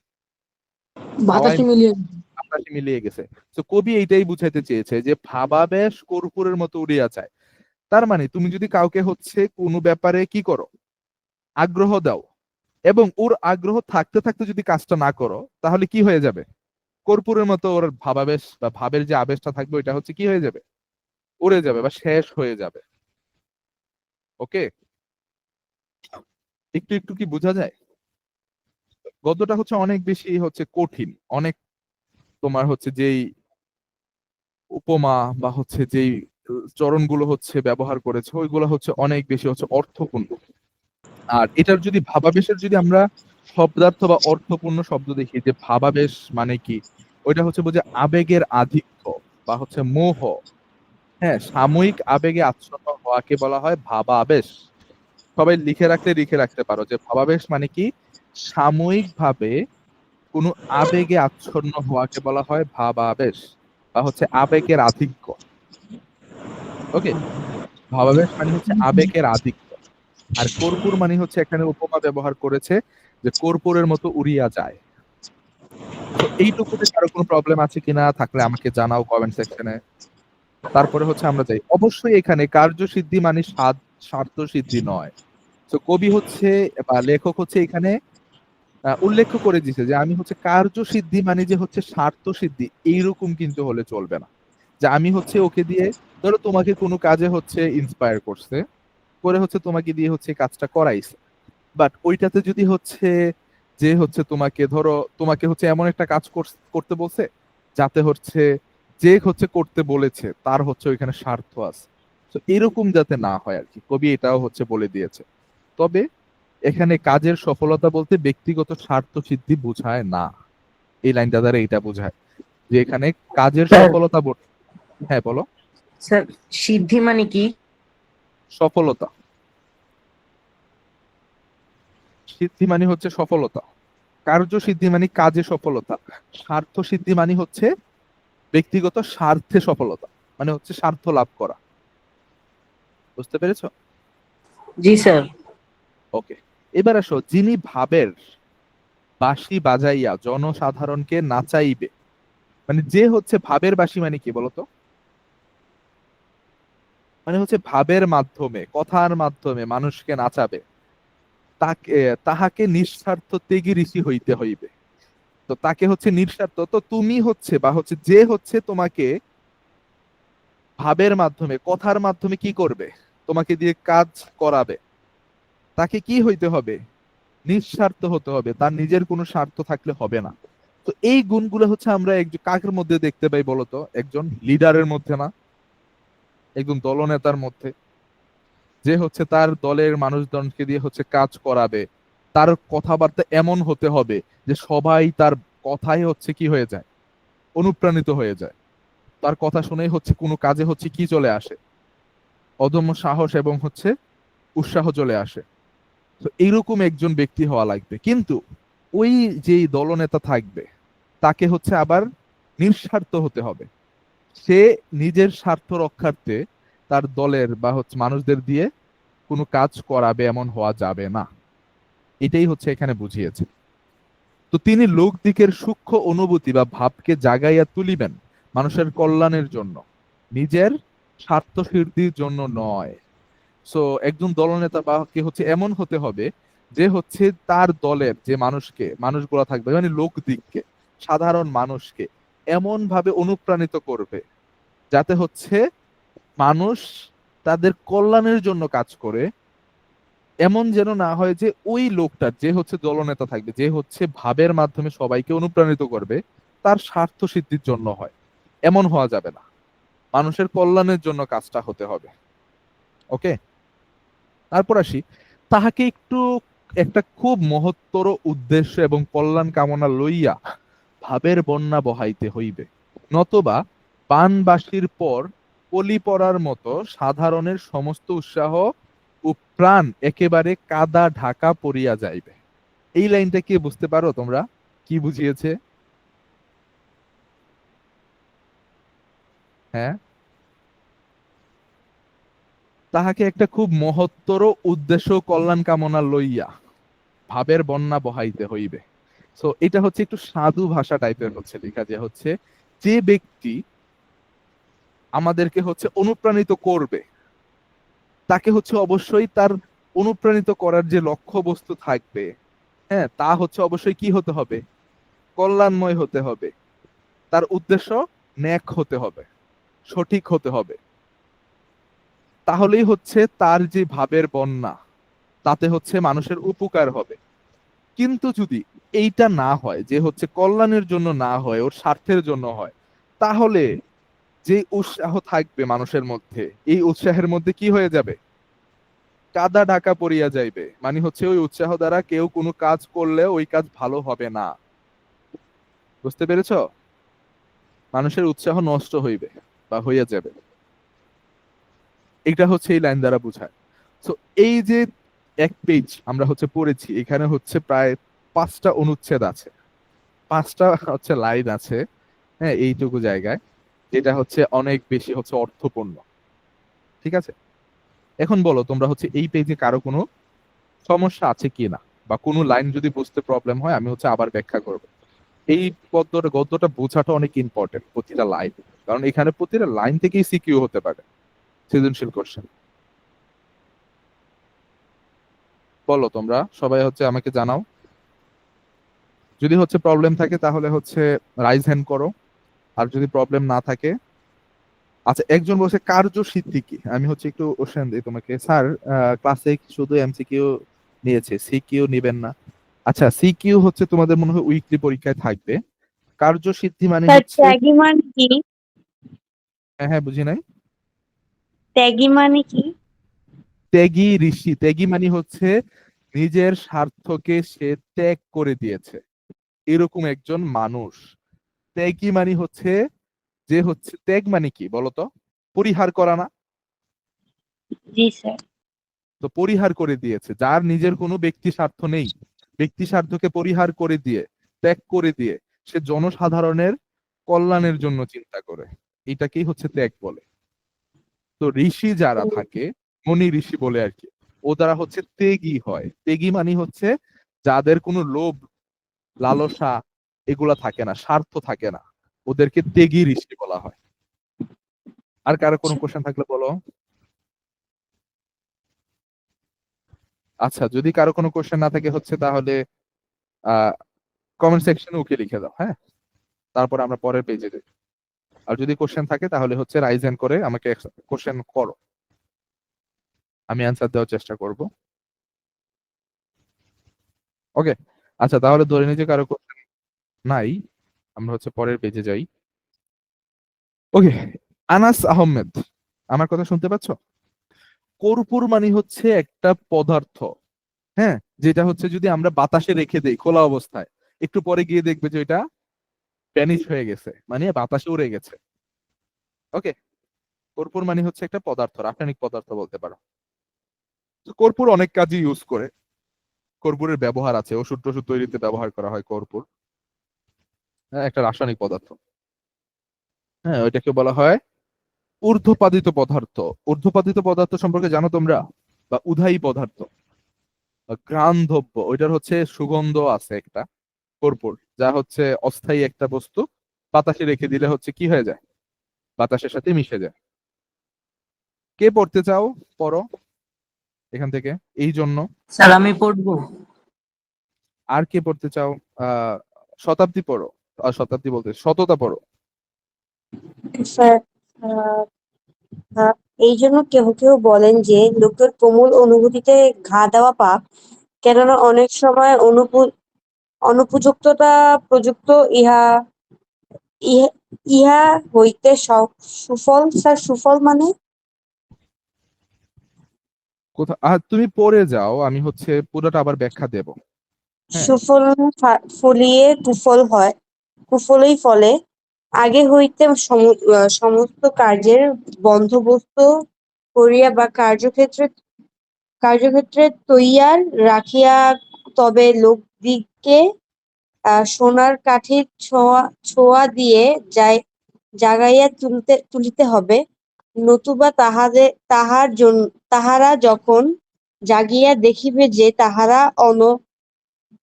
হাওয়ায় বাতাসে মিলিয়ে বাতাসে মিলিয়ে গেছে। তো কবি এইটাই বুঝাইতে চেয়েছে, যে ভাবাবেশ কর্পূরের মতো উড়িয়া যায়। তার মানে তুমি যদি কাউকে হচ্ছে কোনো ব্যাপারে কি করো, আগ্রহ দাও, এবং ওর আগ্রহ থাকতে থাকতে যদি কাজটা না করো, তাহলে কি হয়ে যাবে, কর্পূরের মতো ওর ভাবাবেশ বা ভাবের যে আবেশটা থাকবে, ওইটা হচ্ছে কি হয়ে যাবে, উড়ে যাবে বা শেষ হয়ে যাবে। ওকে, একটু একটু কি বোঝা যায়। গদ্যটা হচ্ছে অনেক বেশি হচ্ছে কঠিন, অনেক তোমার হচ্ছে যেই উপমা বা হচ্ছে যেই চরণগুলো হচ্ছে ব্যবহার করেছে, ওইগুলো হচ্ছে অনেক বেশি হচ্ছে অর্থপূর্ণ। আর এটার যদি ভাবাবেশের যদি আমরা শব্দার্থ বা অর্থপূর্ণ শব্দ দেখি, যে ভাবাবেশ মানে কি, ওইটা হচ্ছে বোঝে আবেগের আধিক্য বা হচ্ছে মোহ, হ্যাঁ, সাময়িক আবেগে আচ্ছন্ন হওয়াকে বলা হয় ভাবাবেশ। সবাই লিখে রাখতে পারো, যে ভাবাবেশ মানে কি, সাময়িক ভাবে কোনো আবেগে আচ্ছন্ন হওয়াকে বলা হয় ভাবাবেশ, বা হচ্ছে আবেগের আধিক্য। ওকে, ভাবাবেশ মানে হচ্ছে আবেগের আধিক্য। আর কর্পূর মানে হচ্ছে এখানে উপমা ব্যবহার করেছে যে কর্পূরের মতো উড়িয়া যায়। তো এইটুকুতে কারো কোনো প্রবলেম আছে কিনা, থাকলে আমাকে জানাও কমেন্ট সেকশনে। তারপরে হচ্ছে আমরা যাই, অবশ্যই এখানে কার্যসিদ্ধি মানে স্বার্থ সিদ্ধি নয়। তো কবি হচ্ছে বা লেখক হচ্ছে এখানে উল্লেখ করে দিছে যে আমি হচ্ছে কার্যসিদ্ধি মানে যে হচ্ছে স্বার্থ সিদ্ধি, এইরকম কিন্তু হলে চলবে না। যে আমি হচ্ছে ওকে দিয়ে, ধরো তোমাকে কোনো কাজে হচ্ছে ইন্সপায়ার করছে, করে হচ্ছে তোমাকে দিয়ে হচ্ছে কাজটা করাইছে, বাট ওইটাতে যদি হচ্ছে যে হচ্ছে তোমাকে ধরো তোমাকে হচ্ছে এমন একটা কাজ করতে বলছে যাতে হচ্ছে যে হচ্ছে করতে বলেছে তার হচ্ছে ওইখানে স্বার্থ আছে, তো এরকম যাতে না হয় আর কি, কবি এটাও হচ্ছে বলে দিয়েছে। তবে এখানে কাজের সফলতা বলতে ব্যক্তিগত স্বার্থ সিদ্ধি বোঝায় না, এই লাইনটা দ্বারা এটা বোঝায় যে এখানে কাজের স্যার সফলতা হ্যাঁ বলো। স্যার সিদ্ধি মানে কি? সফলতা, সিদ্ধি মানে হচ্ছে সফলতা, কার্য সিদ্ধি মানে কাজে সফলতা, স্বার্থ সিদ্ধি মানে হচ্ছে ব্যক্তিগত স্বার্থে সফলতা, মানে হচ্ছে স্বার্থ লাভ করা। বুঝতে পেরেছো? জি স্যার। ওকে, এবার আসো, যিনি ভাবের বাঁশি বাজাইয়া জনসাধারণকে নাচাইবে, মানে যে হচ্ছে ভাবের বাঁশি মানে কি বলতো? মানে হচ্ছে ভাবের মাধ্যমে, কথার মাধ্যমে মানুষকে নাচাবে, তাকে তাহাকে নিঃস্বার্থ ত্যাগী ঋষি হইতে হইবে। তো তাকে হচ্ছে নিঃস্বার্থ, তো তুমি হচ্ছে বা হচ্ছে যে হচ্ছে তোমাকে ভাবের মাধ্যমে, কথার মাধ্যমে কি করবে, তোমাকে দিয়ে কাজ করাবে, তাকে কি হইতে হবে? নিঃস্বার্থ হতে হবে, তার নিজের কোনো স্বার্থ থাকলে হবে না। তো এই গুণগুলো হচ্ছে আমরা একজন কাকের মধ্যে দেখতে পাই বলতো? একজন লিডারের মধ্যে না, একজন দলনেতার মধ্যে, যে হচ্ছে তার দলের মানুষজনকে দিয়ে হচ্ছে কাজ করাবে, তার কথাবার্তা এমন হতে হবে যে সবাই তার কথাই হচ্ছে কি হয়ে যায়, অনুপ্রাণিত হয়ে যায়, তার কথা শুনেই হচ্ছে কোনো কাজে হচ্ছে কি চলে আসে, অদম্য সাহস এবং হচ্ছে উৎসাহ চলে আসে। তো এইরকম একজন ব্যক্তি হওয়া লাগবে, কিন্তু ওই যে দলনেতা থাকবে তাকে হচ্ছে আবার নিঃস্বার্থ হতে হবে। সে নিজের স্বার্থ রক্ষার্থে তার দলের বা হচ্ছে মানুষদের দিয়ে কোনো কাজ করাবে এমন হওয়া যাবে না। এটাই হচ্ছে এখানে বুঝিয়েছে। তো তিনি লোক দিকের সূক্ষ্ম অনুভূতি বা ভাবকে জাগাইয়া তুলিবেন মানুষের কল্যাণের জন্য, নিজের স্বার্থ সিদ্ধির জন্য নয়। সো একজন দলনেতা বা কে হচ্ছে এমন হতে হবে যে হচ্ছে তার দলের যে মানুষগুলা থাকবে, মানে লোক দিককে, সাধারণ মানুষকে এমন ভাবে অনুপ্রাণিত করবে যাতে হচ্ছে মানুষ তাদের কল্যাণের জন্য কাজ করে। এমন যেন না হয় যে ওই লোকটার যে হচ্ছে দলনেতা থাকবে, যে হচ্ছে ভাবের মাধ্যমে সবাইকে অনুপ্রাণিত করবে, তার স্বার্থ সিদ্ধির জন্য হয়, এমন হওয়া যাবে না। মানুষের কল্যাণের জন্য কাজটা হতে হবে। ওকে, তারপর আসি, তাহাকে একটু একটা খুব মহত্তর উদ্দেশ্য এবং কল্যাণ কামনা লইয়া ভাবের বন্যা বহাইতে হইবে, নতবা পানবাসীর পর কলি পড়ার মতো সাধারণের সমস্ত উৎসাহ ও প্রাণ একেবারে কাদা ঢাকা পড়িয়া যাইবে। এই লাইনটা কি বুঝতে পারো তোমরা, কি বুঝিয়েছে? হ্যাঁ, তাহাকে একটা খুব মহত্তর উদ্দেশ্য কল্যাণ কামনা লইয়া ভাবের বন্যা বহাইতে হইবে। সো এটা হচ্ছে একটু সাধু ভাষা টাইপের হচ্ছে লেখা, যে হচ্ছে যে ব্যক্তি আমাদেরকে হচ্ছে অনুপ্রাণিত করবে তাকে হচ্ছে অবশ্যই তার অনুপ্রাণিত করার যে লক্ষ্য বস্তু থাকবে, হ্যাঁ, তা হচ্ছে অবশ্যই কি হতে হবে? কল্যাণময় হতে হবে। তার উদ্দেশ্য ন্যাক হতে হবে, সঠিক হতে হবে। তাহলেই হচ্ছে তার যে ভাবের বন্যা, তাতে হচ্ছে মানুষের উপকার হবে। কিন্তু যদি এইটা না হয়, যে হচ্ছে কল্যাণের জন্য না হয়, ওর স্বার্থের জন্য হয়, তাহলে যে উৎসাহ থাকবে মানুষের মধ্যে, এই উৎসাহের মধ্যে কি হয়ে যাবে? কাদা ঢাকা পড়িয়া যাইবে, মানে হচ্ছে ওই উৎসাহ দ্বারা কেউ কোনো কাজ করলে ওই কাজ ভালো হবে না। বুঝতে পেরেছো? মানুষের উৎসাহ নষ্ট হইবে বা হইয়া যাবে। এটা হচ্ছে এই লাইন দ্বারা বোঝায়। তো এই যে এক পেজ আমরা হচ্ছে পড়েছি, এখানে হচ্ছে প্রায় 5টা অনুচ্ছেদ আছে, 5টা হচ্ছে লাইন আছে, হ্যাঁ, এইটুকু জায়গায়, যেটা হচ্ছে অনেক বেশি হচ্ছে অর্থপূর্ণ। ঠিক আছে, এখন বলো তোমরা হচ্ছে এই পেজে কারো কোনো সমস্যা আছে কিনা, বা কোনো লাইন যদি বুঝতে প্রবলেম হয় আমি হচ্ছে আবার ব্যাখ্যা করব। এই গদ্যটা বোঝাটা অনেক ইম্পর্টেন্ট, প্রতিটা লাইন, কারণ এখানে প্রতিটা লাইন থেকেই সিকিউ হতে পারে সৃজনশীল কোশ্চেন। বলো তোমরা সবাই হচ্ছে আমাকে জানাও, যদি হচ্ছে প্রবলেম থাকে তাহলে হচ্ছে রাইজ হ্যান্ড করো, আর যদি প্রবলেম না থাকে। আচ্ছা, একজন বলছে কার্যসিদ্ধি কি, আমি হচ্ছে একটু কোশ্চেন দিই তোমাকে। স্যার ক্লাসে শুধু এমসিকিউ নিয়েছে, সিকিউ নিবেন না? আচ্ছা, সিকিউ হচ্ছে তোমাদের মনে হয় উইকলি পরীক্ষায় থাকবে। কার্যসিদ্ধি মানে স্যার হচ্ছে, ত্যাগী মানে কি? হ্যাঁ হ্যাঁ বুঝি নাই। ত্যাগী মানে কি? ত্যাগী ঋষি, ত্যাগী মানে হচ্ছে নিজের স্বার্থকে সে ত্যাগ করে দিয়েছে, এরকম একজন মানুষ। ত্যাগী মানে হচ্ছে যে হচ্ছে, ত্যাগ মানে কি বলতো? পরিহার করা না? জি স্যার। তো পরিহার করে দিয়েছে, যার নিজের কোনো ব্যক্তি স্বার্থ নেই, ব্যক্তি স্বার্থকে পরিহার করে দিয়ে, ত্যাগ করে দিয়ে সে জনসাধারণের কল্যাণের জন্য চিন্তা করে, এটাকেই হচ্ছে ত্যাগ বলে। তো ঋষি যারা থাকে, মনি ঋষি বলে আর কি, ও দ্বারা হচ্ছে ত্যাগী হয়। ত্যাগী মানে হচ্ছে যাদের কোনো লোভ, লালসা এগুলা থাকে না, স্বার্থ থাকে না, ওদেরকে ত্যাগী ঋষি বলা হয়। আর কারো কোনো কোশ্চেন থাকলে বলো। আচ্ছা, যদি কারো কোনো কোশ্চেন না থাকে হচ্ছে তাহলে আহ কমেন্ট সেকশনে ওকে লিখে দাও, হ্যাঁ, তারপর আমরা পরের পেজে যাই। আর যদি কোশ্চেন থাকে তাহলে হচ্ছে রাইজ হ্যান্ড করে আমাকে কোশ্চেন করো, আমি অ্যান্সার দেওয়ার চেষ্টা করব। ওকে, আচ্ছা তাহলে ধরে নিই যে কারো কোশ্চেন নাই, আমরা হচ্ছে পরের পেজে যাই। ওকে, আনাস আহমেদ, আমার কথা শুনতে পাচ্ছ? কর্পূর মানে হচ্ছে একটা পদার্থ, হ্যাঁ, যেটা হচ্ছে যদি আমরা বাতাসে রেখে দেই খোলা অবস্থায়, একটু পরে গিয়ে দেখবে যে এটা ভ্যানিশ হয়ে গেছে, মানে বাতাসে উড়ে গেছে। ওকে, কর্পূর মানে হচ্ছে একটা পদার্থ, রাসায়নিক পদার্থ বলতে পারো। তো কর্পূর অনেক কাজে ইউজ করে, কর্পূরের ব্যবহার আছে, ওষুধ টষুধ তৈরিতে ব্যবহার করা হয় কর্পূর। হ্যাঁ, একটা রাসায়নিক পদার্থ। হ্যাঁ, ওইটাকে বলা হয় ঊর্ধ্বপাদিত পদার্থ। ঊর্ধ্বপাদিত পদার্থ সম্পর্কে জানো তোমরা? বা উধাই পদার্থ বা ঘ্রাণদ্রব্য, ওইটার হচ্ছে সুগন্ধ আছে একটা, কর্পূর, যা হচ্ছে অস্থায়ী একটা বস্তু, বাতাসে রেখে দিলে হচ্ছে কি হয়ে যায়, বাতাসের সাথে মিশে যায়। কে পড়তে চাও পড়ো এখান থেকে, এই জন্য। স্যার আমি পড়বো। আর কে পড়তে চাও? আহ শতাব্দী পড়ো, শতাব্দী বলতে শততা পড়ো। স্যার আহ, আহ, এই জন্য কেউ কেউ বলেন যে লোকের কোমল অনুভূতিতে ঘা দেওয়া পাপ, কেননা অনেক সময় অনুপযুক্ততা প্রযুক্ত ইহা ইহা ইহা হইতে সুফল। স্যার সুফল মানে? কোথা তুমি পড়ে যাও, আমি হচ্ছে পুরোটা আবার ব্যাখ্যা দেব। হ্যাঁ, সুফল ফলিয়ে কুফল হয়, কুফলই ফলে। আগে হইতে সমস্ত কার্যের বন্দোবস্ত করিয়া বা কার্যক্ষেত্রে তৈয়ার রাখিয়া, তবে লোকদিগকে সোনার কাঠির ছোঁয়া ছোঁয়া দিয়ে জাগাইয়া তুলিতে হবে, নতুবা তাহারা যখন জাগিয়া দেখিবে যে তাহারা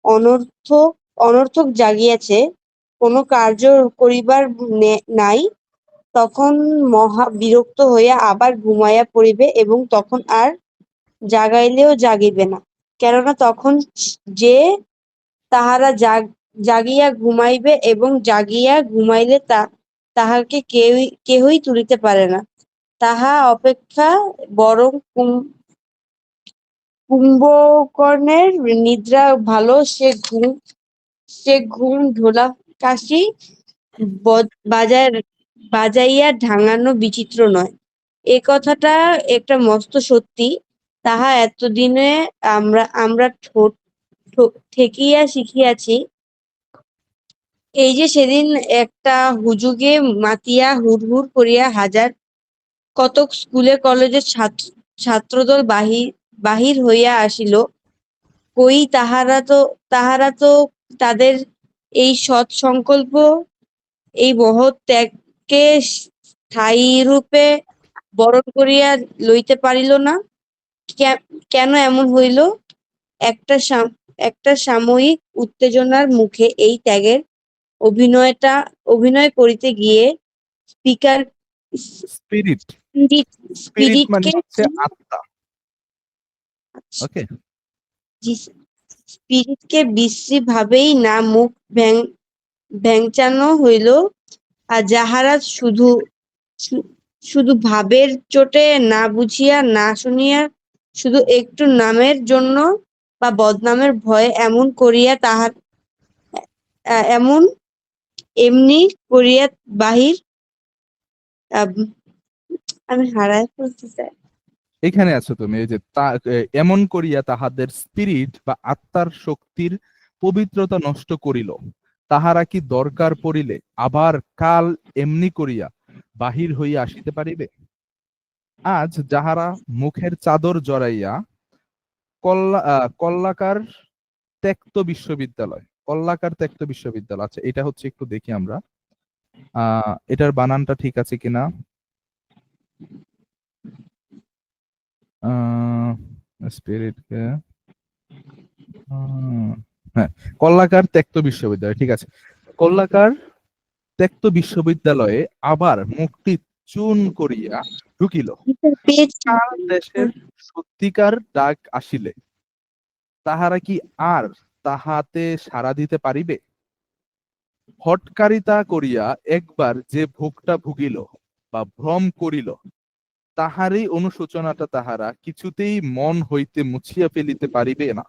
অনর্থক অনর্থক জাগিয়াছে, কোনো কার্য করিবার নাই, তখন মহা বিরক্ত হইয়া আবার ঘুমাইয়া পড়িবে, এবং তখন আর জাগাইলেও জাগিবে না। কেননা তখন যে তাহারা জাগিয়া ঘুমাইবে, এবং জাগিয়া ঘুমাইলে তাহাকে কেহই তুলিতে পারে না। তাহা অপেক্ষা বরং কুম্ভকর্ণের নিদ্রা ভালো, সে ঘুম ঢোলা কাশি বাজাইয়া ঢাঙানো বিচিত্র নয়। এ কথাটা একটা মস্ত সত্যি, তাহা এতদিনে আমরা আমরা ঠেকিয়া শিখিয়াছি। এই যে সেদিন একটা হুজুগে মাতিয়া হুড়হুড় করিয়া হাজার কতক স্কুলে কলেজের ছাত্রদল বাহির হইয়া আসিল, কই তাহারা তো তাদের এই সৎ সংকল্প, এই মহৎ ত্যাগকে স্থায়ীরূপে বরণ করিয়া লইতে পারিল না। কেন এমন হইল? একটা সাময়িক উত্তেজনার মুখে এই ত্যাগের অভিনয় করিতে গিয়ে স্পিকার স্পিরিট। স্পিরিট স্পিরিট মানে স্পিরিটকে হচ্ছে আত্মা। ওকে, স্পিরিটকে বিশ্রীভাবেই না মুখ ভ্যাংচানো হইল, আর যাহারা শুধু ভাবের চোটে না বুঝিয়া না শুনিয়া শুধু একটু নামের জন্য বা বদনামের ভয়ে এমনি করিয়া বাহির আহ, আমি হারায় ফেলতে চাই। এখানে আছো তুমি। এই যে এমন করিয়া তাহাদের স্পিরিট বা আত্মার শক্তির পবিত্রতা নষ্ট করিল, তাহারা কি দরকার পড়িলে আবার কাল এমনি করিয়া বাহির হইয়া আসিতে পারিবে? আজ যাহারা মুখের চাদর জড়াইয়া কল্লাকার ত্যক্ত বিশ্ববিদ্যালয়, আচ্ছা এটা হচ্ছে একটু দেখি আমরা এটার বানানটা ঠিক আছে কিনা। স্পিরিটকে হ্যাঁ, কল্লাকার ত্যক্ত বিশ্ববিদ্যালয়, ঠিক আছে। কল্লাকার ত্যক্ত বিশ্ববিদ্যালয়ে আবার মুক্তি চূন করিয়া ঢুকিল। পেয়েছি। কাল দেশের সত্যিকার ডাক আসিলে তাহারা কি আর তাহাতে সাড়া দিতে পারিবে? হটকারিতা করিয়া একবার যে ভোগটা ভুগিল বা ভ্রম করিল, তাহারই অনুশোচনাটা তাহারা কিছুতেই মন হইতে মুছিয়া ফেলিতে পারিবে না।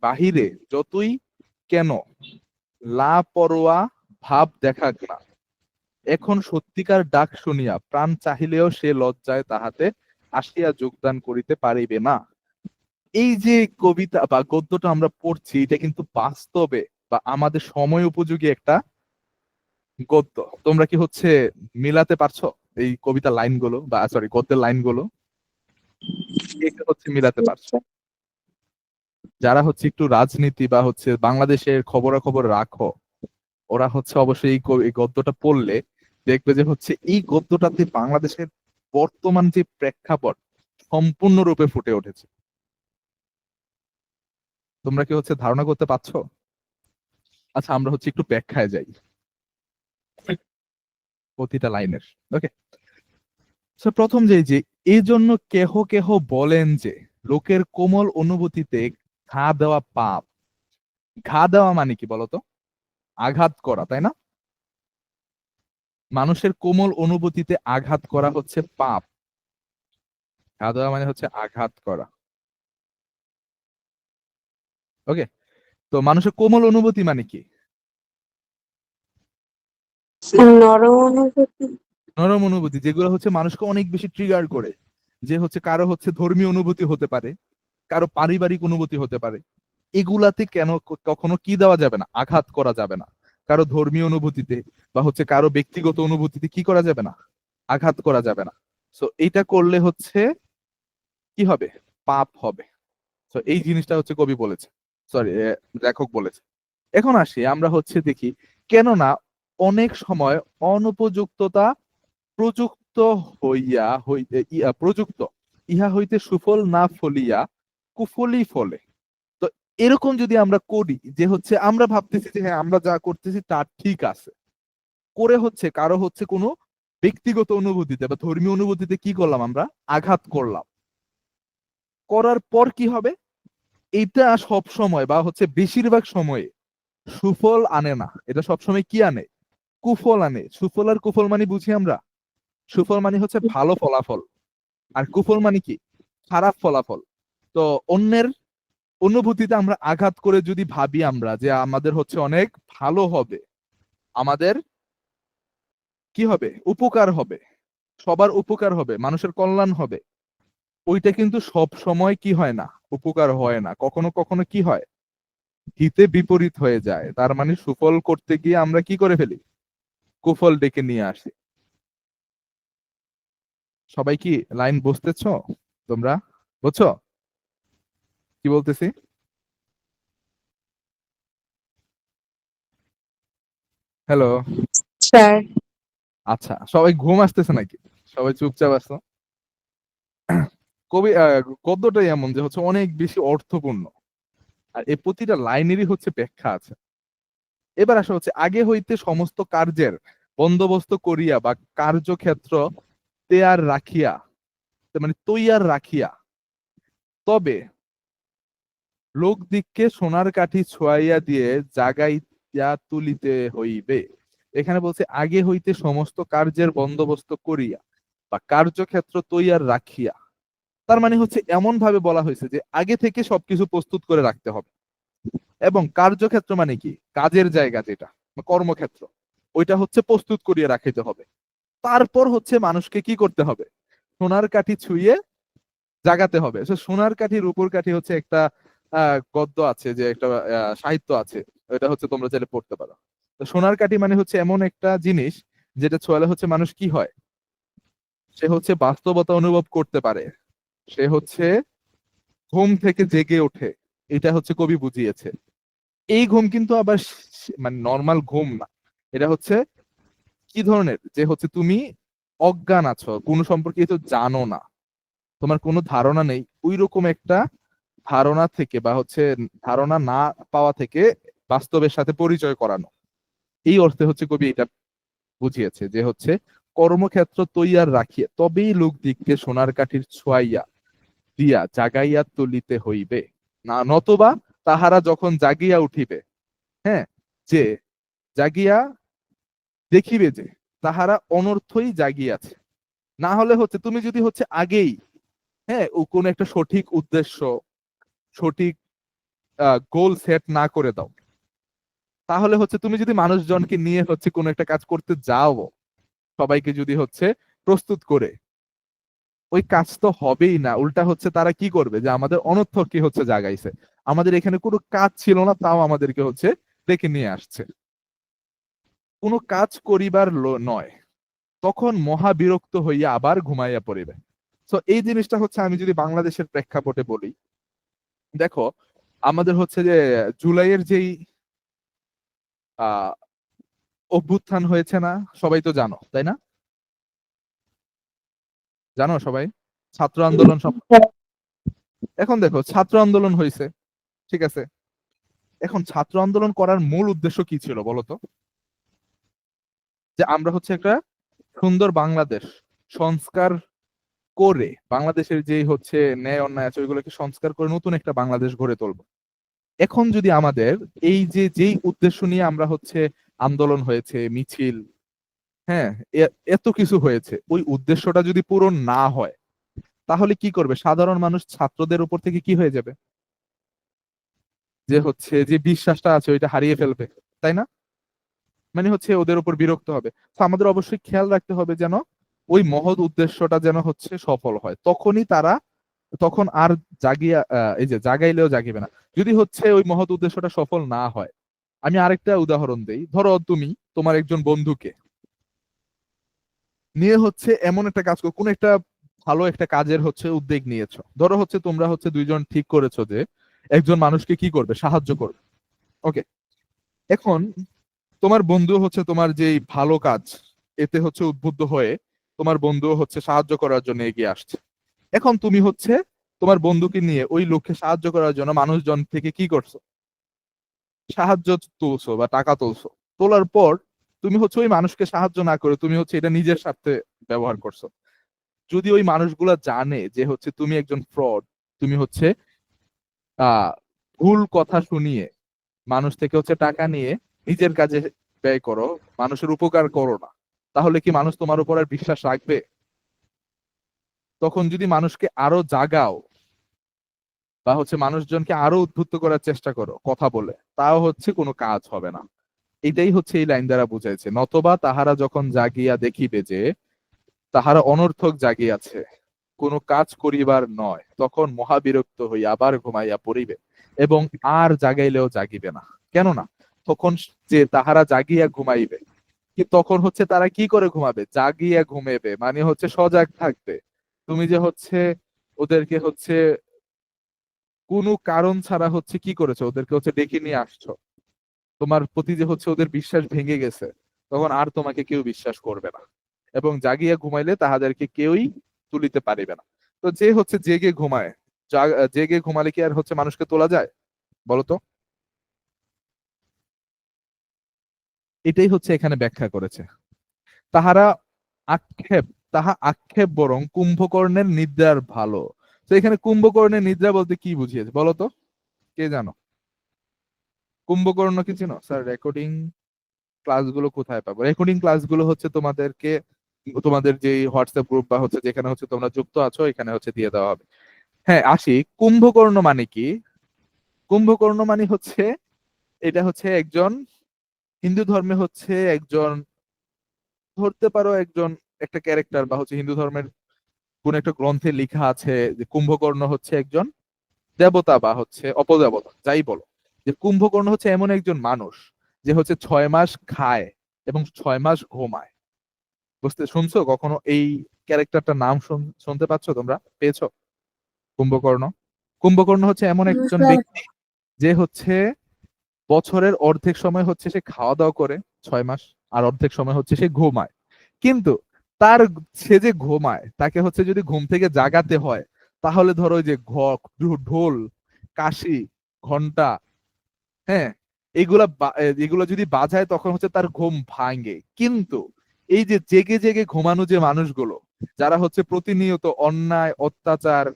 বাহিরে যতই কেন লাপরোয়া ভাব দেখাক না, এখন সত্যিকার ডাক শুনিয়া প্রাণ চাহিলেও সে লজ্জায় তাহাতে আসিয়া যোগদান করিতে পারিবে না। এই যে কবিতা বা গদ্যটা আমরা পড়ছি, এটা কিন্তু বাস্তবে বা আমাদের সময় উপযোগী একটা গদ্য। তোমরা কি হচ্ছে মিলাতে পারছো এই কবিতার লাইনগুলো বা সরি গদ্যের লাইনগুলো? এটা হচ্ছে মিলাতে পারছো? যারা হচ্ছে একটু রাজনীতি বা হচ্ছে বাংলাদেশের খবরাখবর রাখো, ওরা হচ্ছে অবশ্যই এই গদ্যটা পড়লে দেখবে যে হচ্ছে এই গদ্যটাতে বাংলাদেশের বর্তমান যে প্রেক্ষাপট সম্পূর্ণরূপে ফুটে উঠেছে। তোমরা কি হচ্ছে ধারণা করতে পারছো? আচ্ছা, আমরা হচ্ছে একটু ব্যাখ্যায় যাই প্রতিটা লাইনের। ওকে, প্রথম যে এই জন্য কেহ কেহ বলেন যে লোকের কোমল অনুভূতিতে ঘা দেওয়া পাপ। ঘা দেওয়া মানে কি বলতো? আঘাত করা, তাই না? মানুষের কোমল অনুভূতিতে আঘাত করা হচ্ছে পাপ। ঘা দেওয়া মানে হচ্ছে আঘাত করা। ওকে, তো মানুষের কোমল অনুভূতি মানে কি? নরম অনুভূতি। নরম অনুভূতি, যেগুলো হচ্ছে মানুষকে অনেক বেশি ট্রিগার করে। যে হচ্ছে কারো হচ্ছে ধর্মীয় অনুভূতি হতে পারে, কারো পারিবারিক অনুভূতি হতে পারে। এগুলাতে কেন কখনো কি দেওয়া যাবে না? আঘাত করা যাবে না। কারো ধর্মীয় অনুভূতিতে বা হচ্ছে কারো ব্যক্তিগত অনুভূতিতে কি করা যাবে না? আঘাত করা যাবে না। সো এইটা করলে হচ্ছে কি হবে? পাপ হবে। তো এই জিনিসটা হচ্ছে কবি বলেছে, সরি লেখক বলেছে। এখন আসি আমরা হচ্ছে দেখি, কেননা অনেক সময় অনুপযুক্ততা প্রযুক্ত প্রযুক্ত ইহা হইতে সুফল না ফলিয়া কুফলই ফলে। তো এরকম যদি আমরা করি যে হচ্ছে আমরা ভাবতেছি যে হ্যাঁ আমরা যা করতেছি তা ঠিক আছে, করে হচ্ছে কারো হচ্ছে কোনো ব্যক্তিগত অনুভূতিতে বা ধর্মীয় অনুভূতিতে কি করলাম? আমরা আঘাত করলাম। করার পর কি হবে? এটা সব সময় বা হচ্ছে বেশিরভাগ সময়ে সুফল আনে না। এটা সবসময় কি আনে? কুফল আনে। সুফল আর কুফল মানে বুঝি আমরা? সুফল মানে হচ্ছে ভালো ফলাফল, আর কুফল মানে কি? খারাপ ফলাফল। তো অন্যের অনুভূতিতে আমরা আঘাত করে যদি ভাবি আমরা যে আমাদের হচ্ছে অনেক ভালো হবে, আমাদের কি হবে? উপকার হবে, সবার উপকার হবে, মানুষের কল্যাণ হবে, ওইটা কিন্তু সব সময় কি হয় না? উপকার হয় না। কখনো কখনো কি হয়? হিতে বিপরীত হয়ে যায়। তার মানে সুফল করতে গিয়ে আমরা কি করে ফেলি? কুফল ডেকে নিয়ে আসি। সবাই কি লাইন বুঝতেছো? তোমরা বুঝছো কি বলতেছি? হ্যালো? স্যার, আচ্ছা, সবাই ঘুম আসতেছে নাকি? সবাই চুপচাপ আসতো। কবি গদ্যটাই এমন যে হচ্ছে অনেক বেশি অর্থপূর্ণ, আর এই প্রতিটা লাইনেরই হচ্ছে ব্যাখ্যা আছে। এবার আসা হচ্ছে, আগে হইতে সমস্ত কার্যের বন্দোবস্ত করিয়া বা কার্যক্ষেত্র তেয়ার রাখিয়া, মানে তৈয়ার রাখিয়া, তবে লোকদিগকে সোনার কাঠি ছোঁয়াইয়া দিয়ে জাগাইয়া তুলিতে হইবে। এখানে বলছে আগে হইতে সমস্ত কার্যের বন্দোবস্ত করিয়া বা কার্যক্ষেত্র তৈয়ার রাখিয়া, তার মানে হচ্ছে এমন ভাবে বলা হয়েছে যে আগে থেকে সবকিছু প্রস্তুত করে রাখতে হবে। এবং কার্যক্ষেত্র মানে কি, কাজের জায়গা যেটা কর্মক্ষেত্র, ওইটা হচ্ছে প্রস্তুত করিয়ে রাখিতে হবে। তারপর হচ্ছে মানুষকে কি করতে হবে, সোনার কাঠি ছুঁয়ে জাগাতে হবে। সোনার কাঠি রূপোর কাঠি হচ্ছে একটা গদ্য আছে, যে একটা সাহিত্য আছে, এটা হচ্ছে তোমরা চাইলে পড়তে পারো। তো সোনার কাঠি মানে হচ্ছে এমন একটা জিনিস যেটা ছোঁয়ালে হচ্ছে মানুষ কি হয়, সে হচ্ছে বাস্তবতা অনুভব করতে পারে, সে হচ্ছে ঘুম থেকে জেগে ওঠে। এটা হচ্ছে কবি বুঝিয়েছে। এই ঘুম কিন্তু আবার মানে নর্মাল ঘুম না, এটা হচ্ছে কি ধরনের, যে হচ্ছে তুমি অজ্ঞান আছো, কোনো সম্পর্কে তো জানো না, তোমার কোনো ধারণা নেই, ওই রকম একটা ধারণা থেকে বা হচ্ছে ধারণা না পাওয়া থেকে বাস্তবের সাথে পরিচয় করানো। এই অর্থে হচ্ছে কবি এটা বুঝিয়েছে যে হচ্ছে কর্মক্ষেত্র তৈয়ার রাখিয়ে তবেই লোক দিককে সোনার কাঠির ছোঁয়াইয়া দিয়া জাগাইয়া তুলিতে হইবে, না নতবা তাহারা যখন জাগিয়া উঠিবে, হ্যাঁ, যে জাগিয়া দেখিবে যে তাহারা অনর্থই জাগিয়াছে। না হলে হচ্ছে তুমি যদি হচ্ছে আগেই, হ্যাঁ, ও কোন একটা সঠিক উদ্দেশ্য, সঠিক গোল সেট না করে দাও, তাহলে হচ্ছে তুমি যদি মানুষজনকে নিয়ে হচ্ছে কোন একটা কাজ করতে যাও, সবাইকে যদি হচ্ছে প্রস্তুত করে, ওই কাজ তো হবেই না। উল্টা হচ্ছে তারা কি করবে, যে আমাদের অনর্থক কি হচ্ছে জাগাইছে, আমাদের এখানে কোনো কাজ ছিল না, তাও আমাদেরকে হচ্ছে ডেকে নিয়ে আসছে, কোনো কাজ করিবার নয়, তখন মহা বিরক্ত হইয়া আবার ঘুমাইয়া পড়িবে। তো এই জিনিসটা হচ্ছে আমি যদি বাংলাদেশের প্রেক্ষাপটে বলি, দেখো আমাদের হচ্ছে যে জুলাইয়ের যেই আহ অভ্যুত্থান হয়েছে না, সবাই তো জানো তাই না, জানো সবাই, ছাত্র আন্দোলন এখন দেখো ছাত্র আন্দোলন হয়েছে, ঠিক আছে, এখন ছাত্র আন্দোলন করার মূল উদ্দেশ্য কি ছিল বলতো, যে আমরা হচ্ছে একটা সুন্দর বাংলাদেশ সংস্কার করে, বাংলাদেশের যেই হচ্ছে ন্যায় অন্যায় আছে ওইগুলোকে সংস্কার করে নতুন একটা বাংলাদেশ গড়ে তুলবো। এখন যদি আমাদের এই যে যেই উদ্দেশ্য নিয়ে আমরা হচ্ছে আন্দোলন হয়েছে, মিছিল, হ্যাঁ, এত কিছু হয়েছে, ওই উদ্দেশ্যটা যদি পূরণ না হয়, তাহলে কি করবে সাধারণ মানুষ, ছাত্রদের উপর থেকে কি হয়ে যাবে, যে হচ্ছে যে বিশ্বাসটা আছে ওইটা হারিয়ে ফেলবে, তাই না, মানে হচ্ছে ওদের উপর বিরক্ত হবে। তো আমাদের অবশ্যই খেয়াল রাখতে হবে যেন ওই মহৎ উদ্দেশ্যটা যেন হচ্ছে সফল হয়, তখনই তারা, তখন আর জাগিয়া এই যে জাগাইলেও জাগিবে না। যদি হচ্ছে ওই মহৎ উদ্দেশ্যটা সফল না হয়, আমি আরেকটা উদাহরণ দেই, ধরো তুমি তোমার একজন বন্ধুকে নিয়ে হচ্ছে এমন একটা কাজ করো, কোন একটা ভালো একটা কাজের হচ্ছে উদ্যোগ নিয়েছো, ধরো হচ্ছে তোমরা হচ্ছে দুইজন ঠিক করেছো যে একজন মানুষকে কি করবে, সাহায্য করবে, ওকে। এখন তোমার বন্ধু হচ্ছে তোমার যেই ভালো কাজ, এতে হচ্ছে উদ্বুদ্ধ হয়ে তোমার বন্ধু হচ্ছে সাহায্য করার জন্য এগিয়ে আসছে। এখন তুমি হচ্ছে তোমার বন্ধুকে নিয়ে ওই লক্ষ্যে সাহায্য করার জন্য মানুষজন থেকে কি করছো, সাহায্য তুলছো বা টাকা তুলছো, তোলার পর তুমি হচ্ছে ওই মানুষকে সাহায্য না করে তুমি হচ্ছে এটা নিজের স্বার্থে ব্যবহার করছো। যদি ওই মানুষগুলা জানে যে হচ্ছে তুমি একজন ফ্রড, তুমি হচ্ছে আহ ভুল কথা শুনিয়ে মানুষ থেকে হচ্ছে টাকা নিয়ে নিজের কাজে ব্যয় করো, মানুষের উপকার করো না, তাহলে কি মানুষ তোমার উপর আর বিশ্বাস রাখবে? তখন যদি মানুষকে আরো জাগাও বা হচ্ছে মানুষজনকে আরো উদ্বুদ্ধ করার চেষ্টা করো কথা বলে, তাও হচ্ছে কোনো কাজ হবে না। এটাই হচ্ছে এই লাইন দ্বারা বুঝাইছে, নতবা তাহারা যখন জাগিয়া দেখিবে যে তাহারা অনর্থক জাগিয়াছে, কোনো কাজ করিবার নয়, তখন মহাবিরক্ত হইয়া আবার ঘুমাইয়া পড়িবে এবং আর জাগাইলেও জাগিবে না। কেননা তখন যে তাহারা জাগিয়া ঘুমাইবে, কি তখন হচ্ছে তারা কি করে ঘুমাবে, জাগিয়া ঘুমেবে, মানে হচ্ছে সজাগ থাকবে। তুমি যে হচ্ছে ওদেরকে হচ্ছে কোনো কারণ ছাড়া হচ্ছে কি করেছো, ওদেরকে হচ্ছে ডেকে নিয়ে আসছো, তোমার প্রতি যে হচ্ছে ওদের বিশ্বাস ভেঙে গেছে, তখন আর তোমাকে কেউ বিশ্বাস করবে না, এবং জাগিয়া ঘুমাইলে তাহাদেরকে কেউই তুলিতে পারিবে না। তো যে হচ্ছে জেগে ঘুমায়, জেগে ঘুমালে কি আর হচ্ছে মানুষকে তোলা যায় বলতো? এটাই হচ্ছে এখানে ব্যাখ্যা করেছে। তাহারা আক্ষেপ তাহা আক্ষেপ বরং কুম্ভকর্ণের নিদ্রার ভালো। তো এখানে কুম্ভকর্ণের নিদ্রা বলতে কি বুঝিয়েছে বলতো? কে জানো? কুম্ভকর্ণ কি চিনো? স্যার রেকর্ডিং ক্লাসগুলো কোথায় পাবো? রেকর্ডিং ক্লাসগুলো হচ্ছে তোমাদেরকে তোমাদের যে হোয়াটসঅ্যাপ গ্রুপ বা হচ্ছে যেখানে হচ্ছে তোমরা যুক্ত আছো এখানে হচ্ছে দিয়ে দেওয়া হবে। হ্যাঁ, আসি। কুম্ভকর্ণ মানে কি? কুম্ভকর্ণ মানে হচ্ছে এটা হচ্ছে একজন হিন্দু ধর্মে হচ্ছে একজন, ধরতে পারো একজন একটা ক্যারেক্টার, বা হচ্ছে হিন্দু ধর্মের কোন একটা গ্রন্থে লেখা আছে যে কুম্ভকর্ণ হচ্ছে একজন দেবতা বা হচ্ছে অপদেবতা, যাই বলো, যে কুম্ভকর্ণ হচ্ছে এমন একজন মানুষ যে হচ্ছে 6 মাস খায় এবং 6 মাস ঘুমায়। শুনছো কখনো এই ক্যারেক্টারটার নাম শুনতে পাচ্ছ? তোমরা পেয়েছো কুম্ভকর্ণ? কুম্ভকর্ণ হচ্ছে এমন একজন স্যার ব্যক্তি যে হচ্ছে বছরের অর্ধেক সময় হচ্ছে সে খাওয়া দাওয়া করে 6 মাস, আর অর্ধেক সময় হচ্ছে সে ঘুমায়। কিন্তু তার সে যে ঘুমায় তাকে হচ্ছে যদি ঘুম থেকে জাগাতে হয়, তাহলে ধরো ওই যে ঢোল, কাশি, ঘন্টা, হ্যাঁ, এগুলো যদি বাজায় তখন হচ্ছে তার ঘুম ভাঙে। কিন্তু এই যে জেগে জেগে ঘুমানো যে মানুষগুলো, যারা হচ্ছে প্রতিনিয়ত অন্যায় অত্যাচার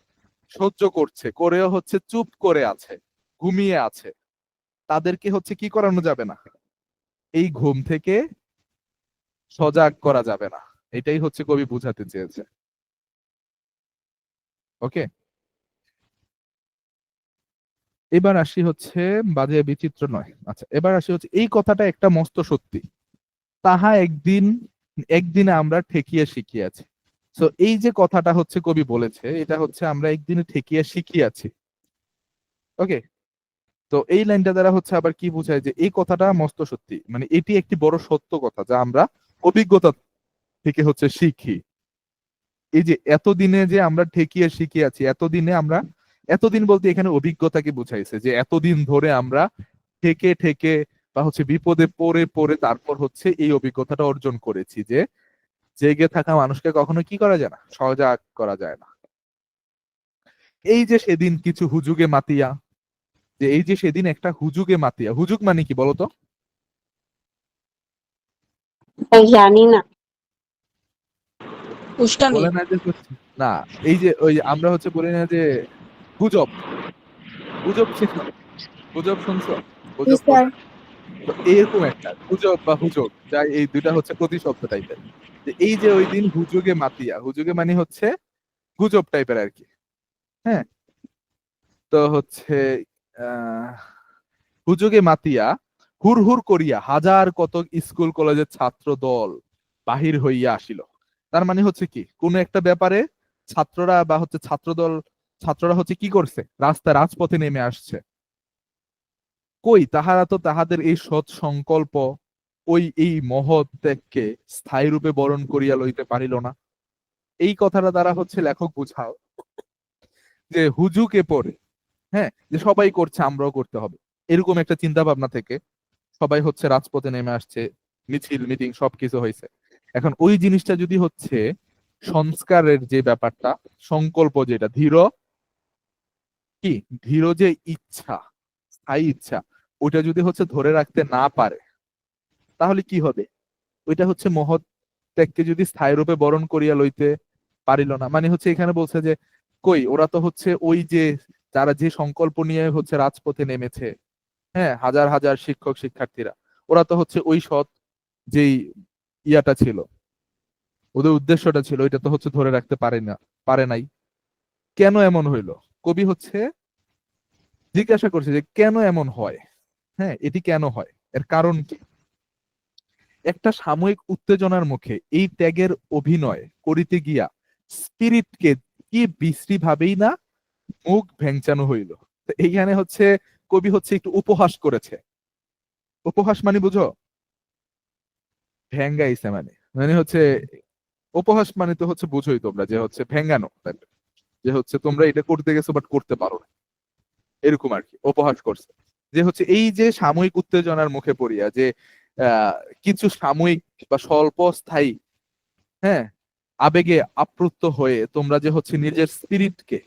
সহ্য করছে, করেও হচ্ছে চুপ করে আছে, ঘুমিয়ে আছে, তাদেরকে হচ্ছে কি করানো যাবে না? এই ঘুম থেকে সজাগ করা যাবে না। এটাই হচ্ছে কবি বুঝাতে চেয়েছে। ওকে, এবার আসি হচ্ছে বাজে বিচিত্র নয়। আচ্ছা, এবার আসি হচ্ছে এই কথাটা একটা মস্ত সত্যি, তাহা একদিনে আমরা ঠেকিয়ে শিখিয়াছি। তো এই যে কথাটা হচ্ছে কবি বলেছে, এটা হচ্ছে আমরা একদিনে ঠেকিয়ে শিখিয়াছি। ওকে, তো এই লাইনটা দ্বারা হচ্ছে আবার কি বোঝায়? যে এই কথাটা মস্ত সত্যি, মানে এটি একটি বড় সত্য কথা যা আমরা অভিজ্ঞতা থেকে হচ্ছে শিখি। এই যে এতদিনে যে আমরা ঠেকিয়ে শিখিয়াছি, এতদিনে আমরা, এতদিন বলতে এখানে অভিজ্ঞতাকে বুঝাইছে, যে এতদিন ধরে আমরা ঠেকে ঠেকে বা হচ্ছে বিপদে পড়ে পড়ে তারপর হচ্ছে এই অভিজ্ঞতাটা অর্জন করেছি যে জেগে থাকা মানুষকে কখনো কি করা যায় না? সজাগ করা যায় না। এই যে সেদিন কিছু হুজুগে মাতিয়া, যে এই যে সেদিন একটা হুজুগে মাতিয়া, হুজুগ মানে কি বলতো? জানি না। উস্কানি। বলে না যে হচ্ছে না, এই যে ওই যে আমরা হচ্ছে বলি না যে গুজব, গুজব চিনো? গুজব শুনছো? জি গুজব স্যার। কথা, তো এরকম একটা গুজব বা হুজুগ, যা এই দুইটা হচ্ছে প্রতিশব্দ টাইপের। যে এই যে ওই দিন হুজুগে মাতিয়া, হুজুগে মানে হচ্ছে গুজব টাইপের আর কি। হ্যাঁ, তো হচ্ছে আহ হুজুগে মাতিয়া হুর হুর করিয়া হাজার কত স্কুল কলেজের ছাত্র দল বাহির হইয়া আসিল। তার মানে হচ্ছে কি, কোন একটা ব্যাপারে ছাত্ররা বা হচ্ছে ছাত্রদল, ছাত্ররা হচ্ছে কি করছে? রাজপথে নেমে আসছে। কই তাহারা তো তাহাদের এই সৎ সংকল্প, ওই এই মহৎ ত্যাগকে স্থায়ী রূপে বরণ করিয়া লইতে পারিল না। এই কথাটা দ্বারা হচ্ছে লেখক বুঝাও যে হুজুকে পড়ে, হ্যাঁ, যে সবাই করছে আমরাও করতে হবে, এরকম একটা চিন্তা ভাবনা থেকে সবাই হচ্ছে রাজপথে নেমে আসছে, মিছিল মিটিং সবকিছু হয়েছে। এখন ওই জিনিসটা যদি হচ্ছে সংস্কারের যে ব্যাপারটা, সংকল্প যেটা দৃঢ়, কি দৃঢ় যে ইচ্ছা, স্থায়ী ইচ্ছা, ওইটা যদি হচ্ছে ধরে রাখতে না পারে, তাহলে কি হবে? ওইটা হচ্ছে মহৎ ত্যাগকে যদি স্থায়ী রূপে বরণ করিয়া লইতে পারিল না, মানে হচ্ছে এখানে বলছে যে কই ওরা তো হচ্ছে ওই যে যারা যে সংকল্প নিয়ে হচ্ছে রাজপথে নেমেছে, হ্যাঁ, হাজার হাজার শিক্ষক শিক্ষার্থীরা, ওরা তো হচ্ছে ওই সৎ যেই ইয়াটা ছিল, ওদের উদ্দেশ্যটা ছিল, এটা তো হচ্ছে ধরে রাখতে পারে নাই। কেন এমন হইলো? কবি হচ্ছে জিজ্ঞাসা করছে যে কেন এমন হয়, হ্যাঁ, এটি কেন হয়, এর কারণ কি? একটা সাময়িক উত্তেজনার মুখে এই ত্যাগের অভিনয় করিতে গিয়া স্পিরিটকে কি বিশ্রী ভাবেই না মুখ ভেংচানো হইল। তো এইখানে হচ্ছে কবি হচ্ছে একটু উপহাস করেছে। উপহাস মানে বুঝো? ভেঙ্গাইছে মানে, মানে হচ্ছে উপহাস মানে তো হচ্ছে বুঝোই তোমরা, যে হচ্ছে ভেঙ্গানো type এর। যে হচ্ছে তোমরা এটা করতে গেছো বাট করতে পারো না, এরকম আর কি উপহাস করছে। যে হচ্ছে এই যে সাময়িক উত্তেজনার মুখে পড়িয়া যে কিছু সাময়িক বা স্বল্প স্থায়ী, হ্যাঁ, আবেগে আপ্লুত হয়ে তোমরা যে হচ্ছে নিজের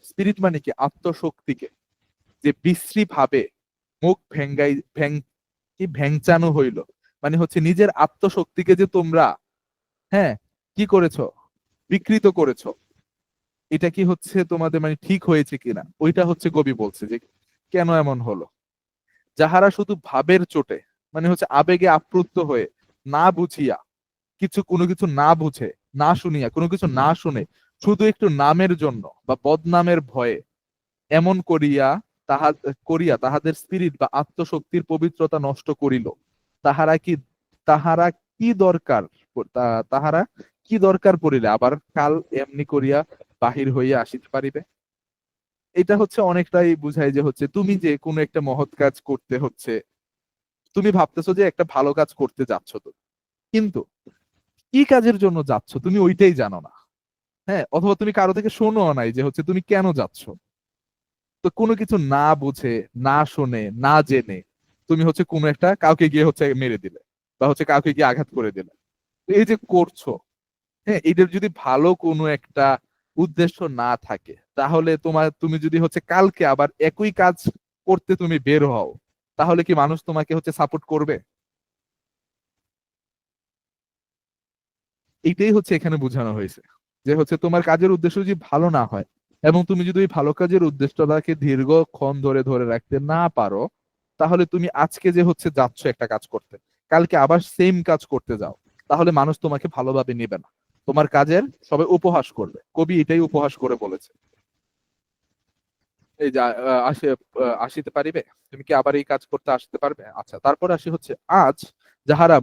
স্পিরিট মানে কি আত্মশক্তিকে যে বিশ্রী ভাবে মুখ ভেংচানো হইল, মানে হচ্ছে নিজের আত্মশক্তিকে যে তোমরা হ্যাঁ কি করেছো, বিকৃত করেছো, এটা কি হচ্ছে তোমাদের মানে ঠিক হয়েছে কিনা, ওইটা হচ্ছে কবি বলছে যে কেন এমন হলো। যাহারা শুধু ভাবের চোটে মানে হচ্ছে আবেগে আপ্লুত হয়ে না বুঝিয়া কোনো কিছু না বুঝে না শুনিয়া কোনো কিছু না শুনে শুধু একটু নামের জন্য বা বদনামের ভয়ে এমন করিয়া তাহাদের স্পিরিট বা আত্মশক্তির পবিত্রতা নষ্ট করিল, তাহারা কি তাহারা কি দরকার তাহারা কি দরকার পড়িলে আবার কাল এমনি করিয়া বাহির হইয়া আসিতে পারিবে। এটা হচ্ছে অনেকটাই বুঝায় যে হচ্ছে তুমি যে কোনো একটা মহৎ কাজ করতে হচ্ছে, তুমি ভাবতেছো যে একটা ভালো কাজ করতে যাচ্ছ, তো কিন্তু কি কাজের জন্য যাচ্ছ তুমি ওইটাই জানো না। হ্যাঁ, অথবা তুমি কারো থেকে শোনো নাই যে হচ্ছে তুমি কেন যাচ্ছ। তো কোনো কিছু না বুঝে না শুনে না জেনে তুমি হচ্ছে কোনো একটা কাউকে গিয়ে হচ্ছে মেরে দিলে বা হচ্ছে কাউকে গিয়ে আঘাত করে দিলে। তো এই যে করছো, হ্যাঁ, এটার যদি ভালো কোনো একটা উদ্দেশ্য না থাকে তাহলে তুমি যদি হচ্ছে কালকে আবার একই কাজ করতে তুমি বের হও, তাহলে কি মানুষ তোমাকে হচ্ছে সাপোর্ট করবে? এইটাই হচ্ছে এখানে বোঝানো হয়েছে যে হচ্ছে তোমার কাজের উদ্দেশ্য যদি ভালো না হয় এবং তুমি যদি ওই ভালো কাজের উদ্দেশ্যটাকে দীর্ঘক্ষণ ধরে ধরে রাখতে না পারো, তাহলে তুমি আজকে যে হচ্ছে যাচ্ছ একটা কাজ করতে, কালকে আবার সেম কাজ করতে যাও, তাহলে মানুষ তোমাকে ভালোভাবে নেবে না, তোমার কাজের সবাই উপহাস করবে। কবি এটাই উপহাস করে বলেছে। এই যে আসিতে পারিবে, তুমি কি আবার এই কাজ করতে আসতে পারবে? আচ্ছা, তারপর আসি হচ্ছে আজ যাহারা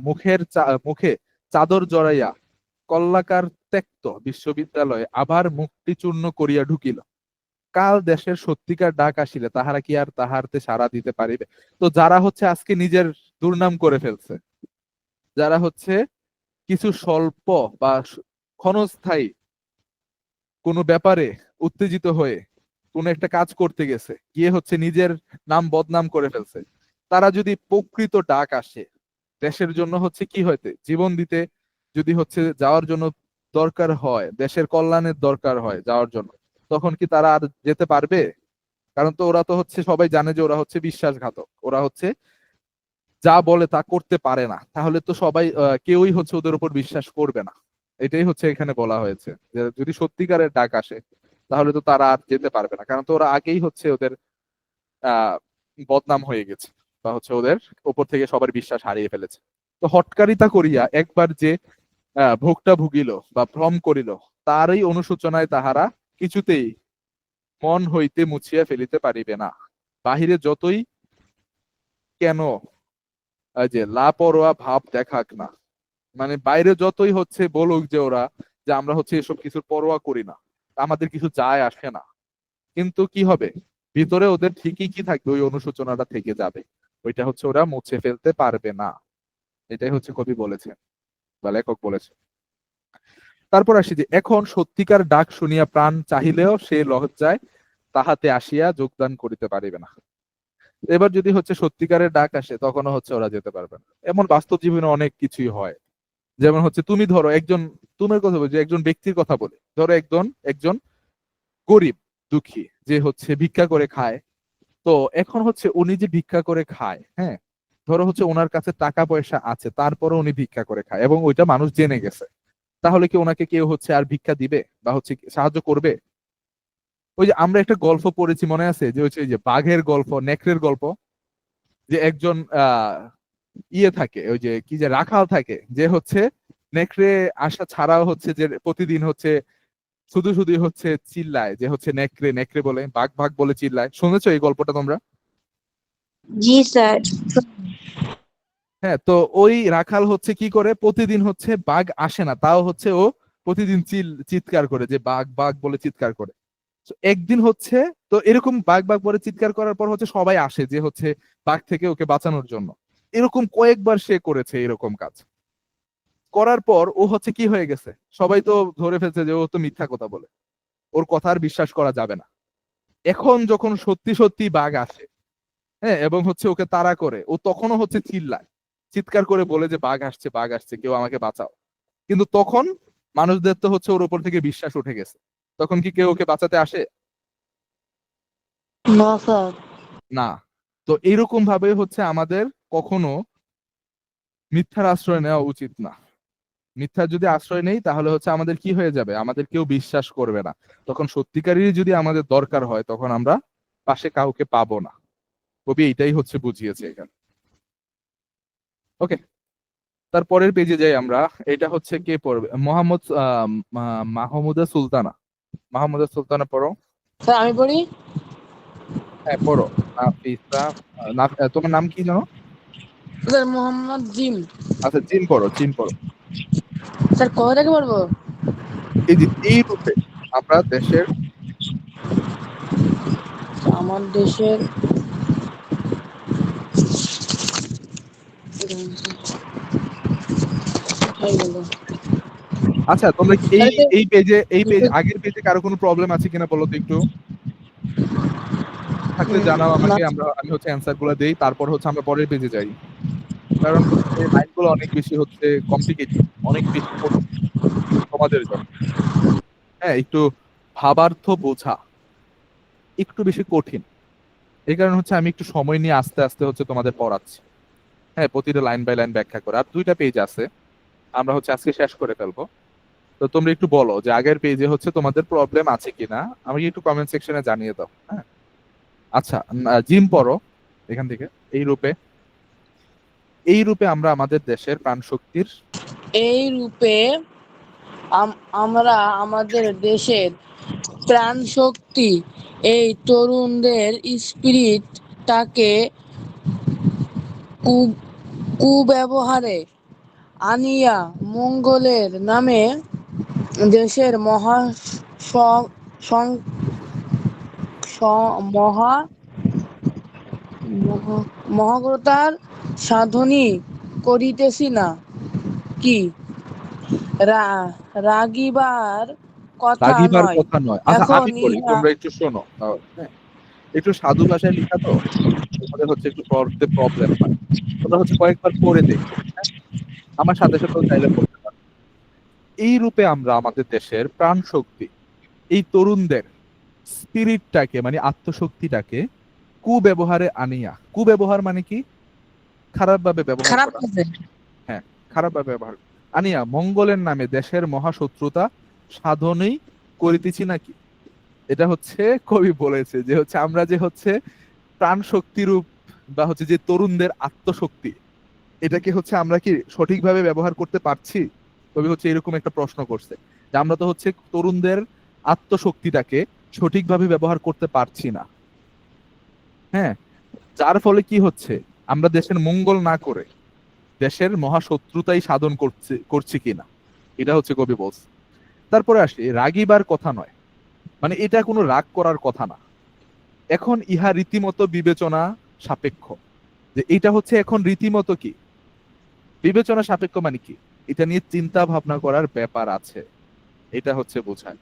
মুখে চাদর জড়াইয়া কল্লাকার ত্যক্ত বিশ্ববিদ্যালয়ে আবার মুক্তি চূর্ণ করিয়া ঢুকিল, কাল দেশের সত্যিকার ডাক আসিলে তাহারা কি আর তাহারতে সাড়া দিতে পারিবে। তো যারা হচ্ছে আজকে নিজের দুর্নাম করে ফেলছে, যারা হচ্ছে কিছু স্বল্প বা ক্ষণস্থায়ী কোনো ব্যাপারে উত্তেজিত হয়ে কোন একটা কাজ করতে গেছে গিয়ে হচ্ছে নিজের নাম বদনাম করে ফেলছে, তারা যদি প্রকৃত ডাক আসে দেশের জন্য হচ্ছে কি হইতে জীবন দিতে, যদি হচ্ছে যাওয়ার জন্য দরকার হয়, দেশের কল্যাণের দরকার হয় যাওয়ার জন্য, তখন কি তারা আর যেতে পারবে? কারণ তো ওরা তো হচ্ছে সবাই জানে যে ওরা হচ্ছে বিশ্বাসঘাতক, ওরা হচ্ছে যা বলে তা করতে পারে না, তাহলে তো সবাই কেউই হচ্ছে ওদের উপর বিশ্বাস করবে না। এটাই হচ্ছে এখানে বলা হয়েছে যে যদি সত্যিকারের ডাক আসে তাহলে তো তারা আর যেতে পারবে না, কারণ তো ওরা আগেই হচ্ছে ওদের আহ বদনাম হয়ে গেছে বা হচ্ছে ওদের উপর থেকে সবার বিশ্বাস হারিয়ে ফেলেছে। তো হটকারিতা করিয়া একবার যে ভোগটা ভুগিল বা ভ্রম করিল, তারই অনুশোচনায় তাহারা কিছুতেই মন হইতে মুছিয়া ফেলিতে পারিবে না। বাহিরে যতই কেন যে লাপরোয়া ভাব দেখাক না, মানে বাইরে যতই হচ্ছে বলুক যে ওরা যে আমরা হচ্ছে এসব কিছুর পরোয়া করি না, আমাদের কিছু যায় আসে না, কিন্তু কি হবে, ভিতরে ওদের ঠিকই কি থাকবে, ওই অনুশোচনাটা থেকে যাবে, ওইটা হচ্ছে ওরা মুছে ফেলতে পারবে না। এটাই হচ্ছে কবি বলেছে বা লেখক বলেছে। তারপর আসি যে এখন সত্যিকার ডাক শুনিয়া প্রাণ চাহিলেও সে লজ্জায় তাহাতে আসিয়া যোগদান করিতে পারিবে না। এবার যদি হচ্ছে সত্যিকারের ডাক আসে তখনও হচ্ছে ওরা যেতে পারবে না। এমন বাস্তব জীবনে অনেক কিছুই হয়, যেমন হচ্ছে তুমি ধরো একজন, তোমার কথা বলছি, একজন ব্যক্তির কথা বলে, ধরো একজন একজন গরিব দুঃখী যে হচ্ছে ভিক্ষা করে খায়। তো এখন হচ্ছে উনি যে ভিক্ষা করে খায়, হ্যাঁ, ধরো হচ্ছে ওনার কাছে টাকা পয়সা আছে তারপরে উনি ভিক্ষা করে খায় এবং ওইটা মানুষ জেনে গেছে, তাহলে কি ওনাকে কেউ হচ্ছে আর ভিক্ষা দিবে বা হচ্ছে সাহায্য করবে? ওই যে আমরা একটা গল্প পড়েছি মনে আছে, যে হচ্ছে ওই যে বাঘের গল্প, নেকড়ের গল্প, যে একজন ইয়ে থাকে, ওই যে কি যে রাখাল থাকে, যে হচ্ছে নেকড়ে আসা ছাড়াও হচ্ছে যে প্রতিদিন হচ্ছে শুধু শুধু হচ্ছে চিল্লায় যে হচ্ছে নেকড়ে নেকড়ে বলে, বাঘ বাঘ বলে চিল্লায়। শুনেছো এই গল্পটা তোমরা? জি স্যার। হ্যাঁ, তো ওই রাখাল হচ্ছে কি করে, প্রতিদিন হচ্ছে বাঘ আসে না তাও হচ্ছে ও প্রতিদিন চিৎকার করে যে বাঘ বাঘ বলে চিৎকার করে। তো একদিন হচ্ছে, তো এরকম বাঘ বাঘ বলে চিৎকার করার পর হচ্ছে সবাই আসে যে হচ্ছে বাঘ থেকে ওকে বাঁচানোর জন্য। এরকম কয়েকবার সে করেছে এরকম কাজ করার পর ও হচ্ছে কি হয়ে গেছে, সবাই তো ধরে ফেলছে যে ও তো মিথ্যা কথা বলে, ওর কথা আর বিশ্বাস করা যাবে না। এখন যখন সত্যি সত্যি বাঘ আসে, হ্যাঁ, এবং হচ্ছে ওকে তাড়া করে, ও তখনও হচ্ছে চিল্লায়, চিৎকার করে বলে যে বাঘ আসছে বাঘ আসছে, কেউ আমাকে বাঁচাও। কিন্তু তখন মানুষদের তো হচ্ছে ওর উপর থেকে বিশ্বাস উঠে গেছে, তখন কি কেউ ওকে বাঁচাতে আসে? না স্যার। না। তো এইরকম ভাবে হচ্ছে আমাদের কখনো মিথ্যার আশ্রয় নেওয়া উচিত না। মিথ্যার যদি আশ্রয় নেই তাহলে হচ্ছে আমাদের কি হয়ে যাবে, আমাদের কেউ বিশ্বাস করবে না। তখন সত্যিকারেরই যদি আমাদের দরকার হয় তখন আমরা পাশে কাউকে পাবো না। কবি এইটাই হচ্ছে বুঝিয়েছে এখানে। ওকে, তারপরের পেজে যাই আমরা। এটা হচ্ছে কে পড়বে? মাহমুদা সুলতানা। মাহমুদা সুলতানা পড়ো। স্যার আমি পড়ি। হ্যাঁ পড়ো। নাফিসা। তোমার নাম কি জানো? Sir Mohammad gym. আচ্ছা জিম পড়ো, জিম পড়ো। স্যার কোথা থেকে পড়বো? এই যে এই রূপে আমরা দেশের আমার দেশের কোথায় গেল? আচ্ছা তোমরা কি এই স্যার এটা এই পেজ আগের পেজে কারো কোনো প্রবলেম আছে কিনা বলো তো একটু, থাকলে জানাও না আমাকে। আমি হচ্ছে অ্যান্সার গুলো দেই, তারপর হচ্ছে আমরা পরের পেজে যাই। কারণ হচ্ছে লাইনগুলো অনেক বেশি হচ্ছে কমপ্লিকেটেড, অনেক বেশি কঠিন তোমাদের জন্য। হ্যাঁ, একটু ভাবার্থ বোঝা একটু বেশি কঠিন। এই কারণে হচ্ছে আমি একটু সময় নিয়ে আস্তে আস্তে হচ্ছে তোমাদের পড়াচ্ছি। হ্যাঁ, প্রতিটা লাইন বাই লাইন ব্যাখ্যা করে। আর 2টা পেজ আছে, আমরা হচ্ছে আজকে শেষ করে ফেলবো। তো তোমরা একটু বলো যে আগের পেজে হচ্ছে তোমাদের প্রবলেম আছে কিনা, আমাকে একটু কমেন্ট সেকশনে জানিয়ে দাও। হ্যাঁ, আচ্ছা জিম পড়ো এখান থেকে। এই রূপে আমরা আমাদের দেশের প্রাণ শক্তির এই রূপে আমরা আমাদের দেশের প্রাণ শক্তি, এই তরুণদের স্পিরিটটাকে কুব্যবহারে আনিয়া মঙ্গলের নামে দেশের সং- মহা মহাগ্রতার সাধনী করিতেছি না কি? রাগিবার কথা রাগিবার নয়। কথা নয়। আচ্ছা এখন আমি পড়ি, ইহা তোমরা একটু শোনো। হ্যাঁ, একটু সাধু ভাষায় লেখা তো, তোমাদের হচ্ছে একটু পড়তে প্রবলেম হয়। তোমরা হচ্ছে কয়েকবার পড়ে দেখো। হ্যাঁ, আমার সাথে সাথেও চাইলে পড়তে পারো। এই রূপে আমরা আমাদের দেশের প্রাণ শক্তি, এই তরুণদের স্পিরিটটাকে মানে আত্মশক্তিটাকে কুব্যবহারে আনিয়া, কুব্যবহার মানে কি? খারাপ ভাবে ব্যবহার খারাপ করা। কাজে। হ্যাঁ, খারাপ ভাবে ব্যবহার আনিয়া মঙ্গলের নামে দেশের মহাশত্রুতা সাধনই করিতেছি নাকি। এটা হচ্ছে কবি বলেছে যে হচ্ছে আমরা যে হচ্ছে প্রাণ শক্তি রূপ বা হচ্ছে যে তরুণদের আত্মশক্তি, এটাকে হচ্ছে আমরা কি সঠিকভাবে ব্যবহার করতে পারছি? কবি হচ্ছে এরকম একটা প্রশ্ন করছে যে আমরা তো হচ্ছে তরুণদের আত্মশক্তিটাকে সঠিকভাবে ব্যবহার করতে পারছি না। হ্যাঁ, যার ফলে কি হচ্ছে, আমরা দেশের মঙ্গল না করে দেশের মহাশত্রুতাই সাধন করছি কিনা, এটা হচ্ছে কবি বলছে। তারপরে আসি, রাগিবার কথা নয়, মানে এটা কোনো রাগ করার কথা না। এখন ইহা রীতিমতো বিবেচনা সাপেক্ষ, যে এটা হচ্ছে এখন রীতিমতো কি বিবেচনা সাপেক্ষ মানে কি, এটা নিয়ে চিন্তা ভাবনা করার ব্যাপার আছে, এটা হচ্ছে বোঝায়।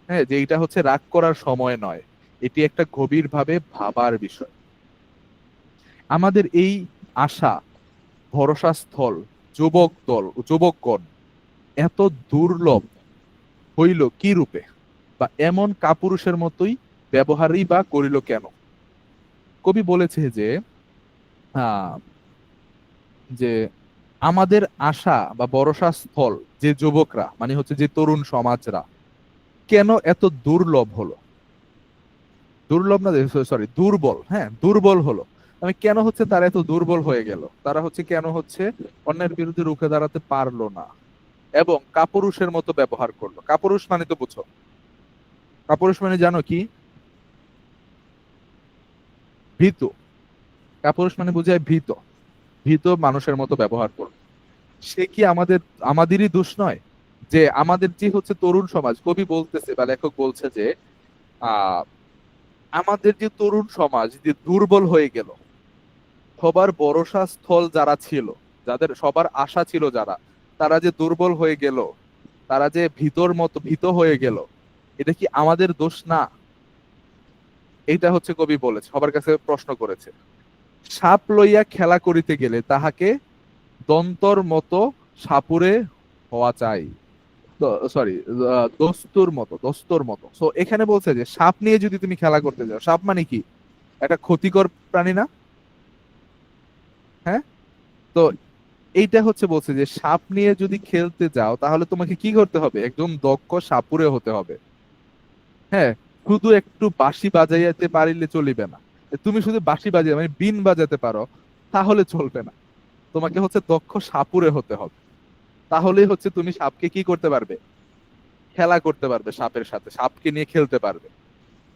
হ্যাঁ, যে এটা হচ্ছে রাগ করার সময় নয়, এটি একটা গভীর ভাবে ভাবার বিষয়। আমাদের এই আশা ভরসা স্থল যুবকগণ এত দুর্লভ হইল কি রূপে, বা এমন কাপুরুষের মতোই ব্যবহারই বা করিল কেন। কবি বলেছে যে আহ, যে আমাদের আশা বা ভরসা স্থল যে যুবকরা মানে হচ্ছে যে তরুণ সমাজরা কেন এত দুর্লভ হলো, দুর্লভ না, সরি দুর্বল, হ্যাঁ দুর্বল হলো। আমি কেন হচ্ছে তারা এত দুর্বল হয়ে গেল, তারা হচ্ছে কেন হচ্ছে অন্যের বিরুদ্ধে রুখে দাঁড়াতে পারলো না এবং কাপুরুষের মতো ব্যবহার করলো। কাপুরুষ মানে তো বুঝো, কাপুরুষ মানে জানো কি? ভীত। কাপুরুষ মানে বোঝায় ভীত, ভীত মানুষের মতো ব্যবহার করলো। সে কি আমাদেরই দোষ নয় যে আমাদের যে হচ্ছে তরুণ সমাজ, কবি বলতেছে বা লেখক বলছে যে আহ আমাদের যে তরুণ সমাজ যে দুর্বল হয়ে গেল, সবার ভরসা স্থল যারা ছিল, যাদের সবার আশা ছিল যারা, তারা যে দুর্বল হয়ে গেল, তারা যে ভীত হয়ে গেল, এটা কি আমাদের দোষ না? এইটা হচ্ছে কবি বলেছে, সবার কাছে প্রশ্ন করেছে। সাপ লইয়া খেলা করিতে গেলে তাহাকে দন্তর মতো সাপুরে হওয়া চাই। সরি, দোস্তর মতো। সো এখানে বলছে যে সাপ নিয়ে যদি তুমি খেলা করতে যাও, সাপ মানে কি একটা ক্ষতিকর প্রাণী না? হ্যাঁ, তো এইটা হচ্ছে বলছে যে সাপ নিয়ে যদি খেলতে যাও তাহলে তোমাকে কি করতে হবে, একজন দক্ষ সাপুরে হতে হবে। হ্যাঁ, শুধু একটু বাঁশি বাজাইতে পারিলে চলিবে না। তুমি শুধু বাঁশি বাজিয়ে মানে বিন বাজাতে পারো তাহলে চলবে না, তোমাকে হচ্ছে দক্ষ সাপুরে হতে হবে। তাহলেই হচ্ছে তুমি সাপকে কি করতে পারবে, খেলা করতে পারবে, সাপের সাথে সাপকে নিয়ে খেলতে পারবে।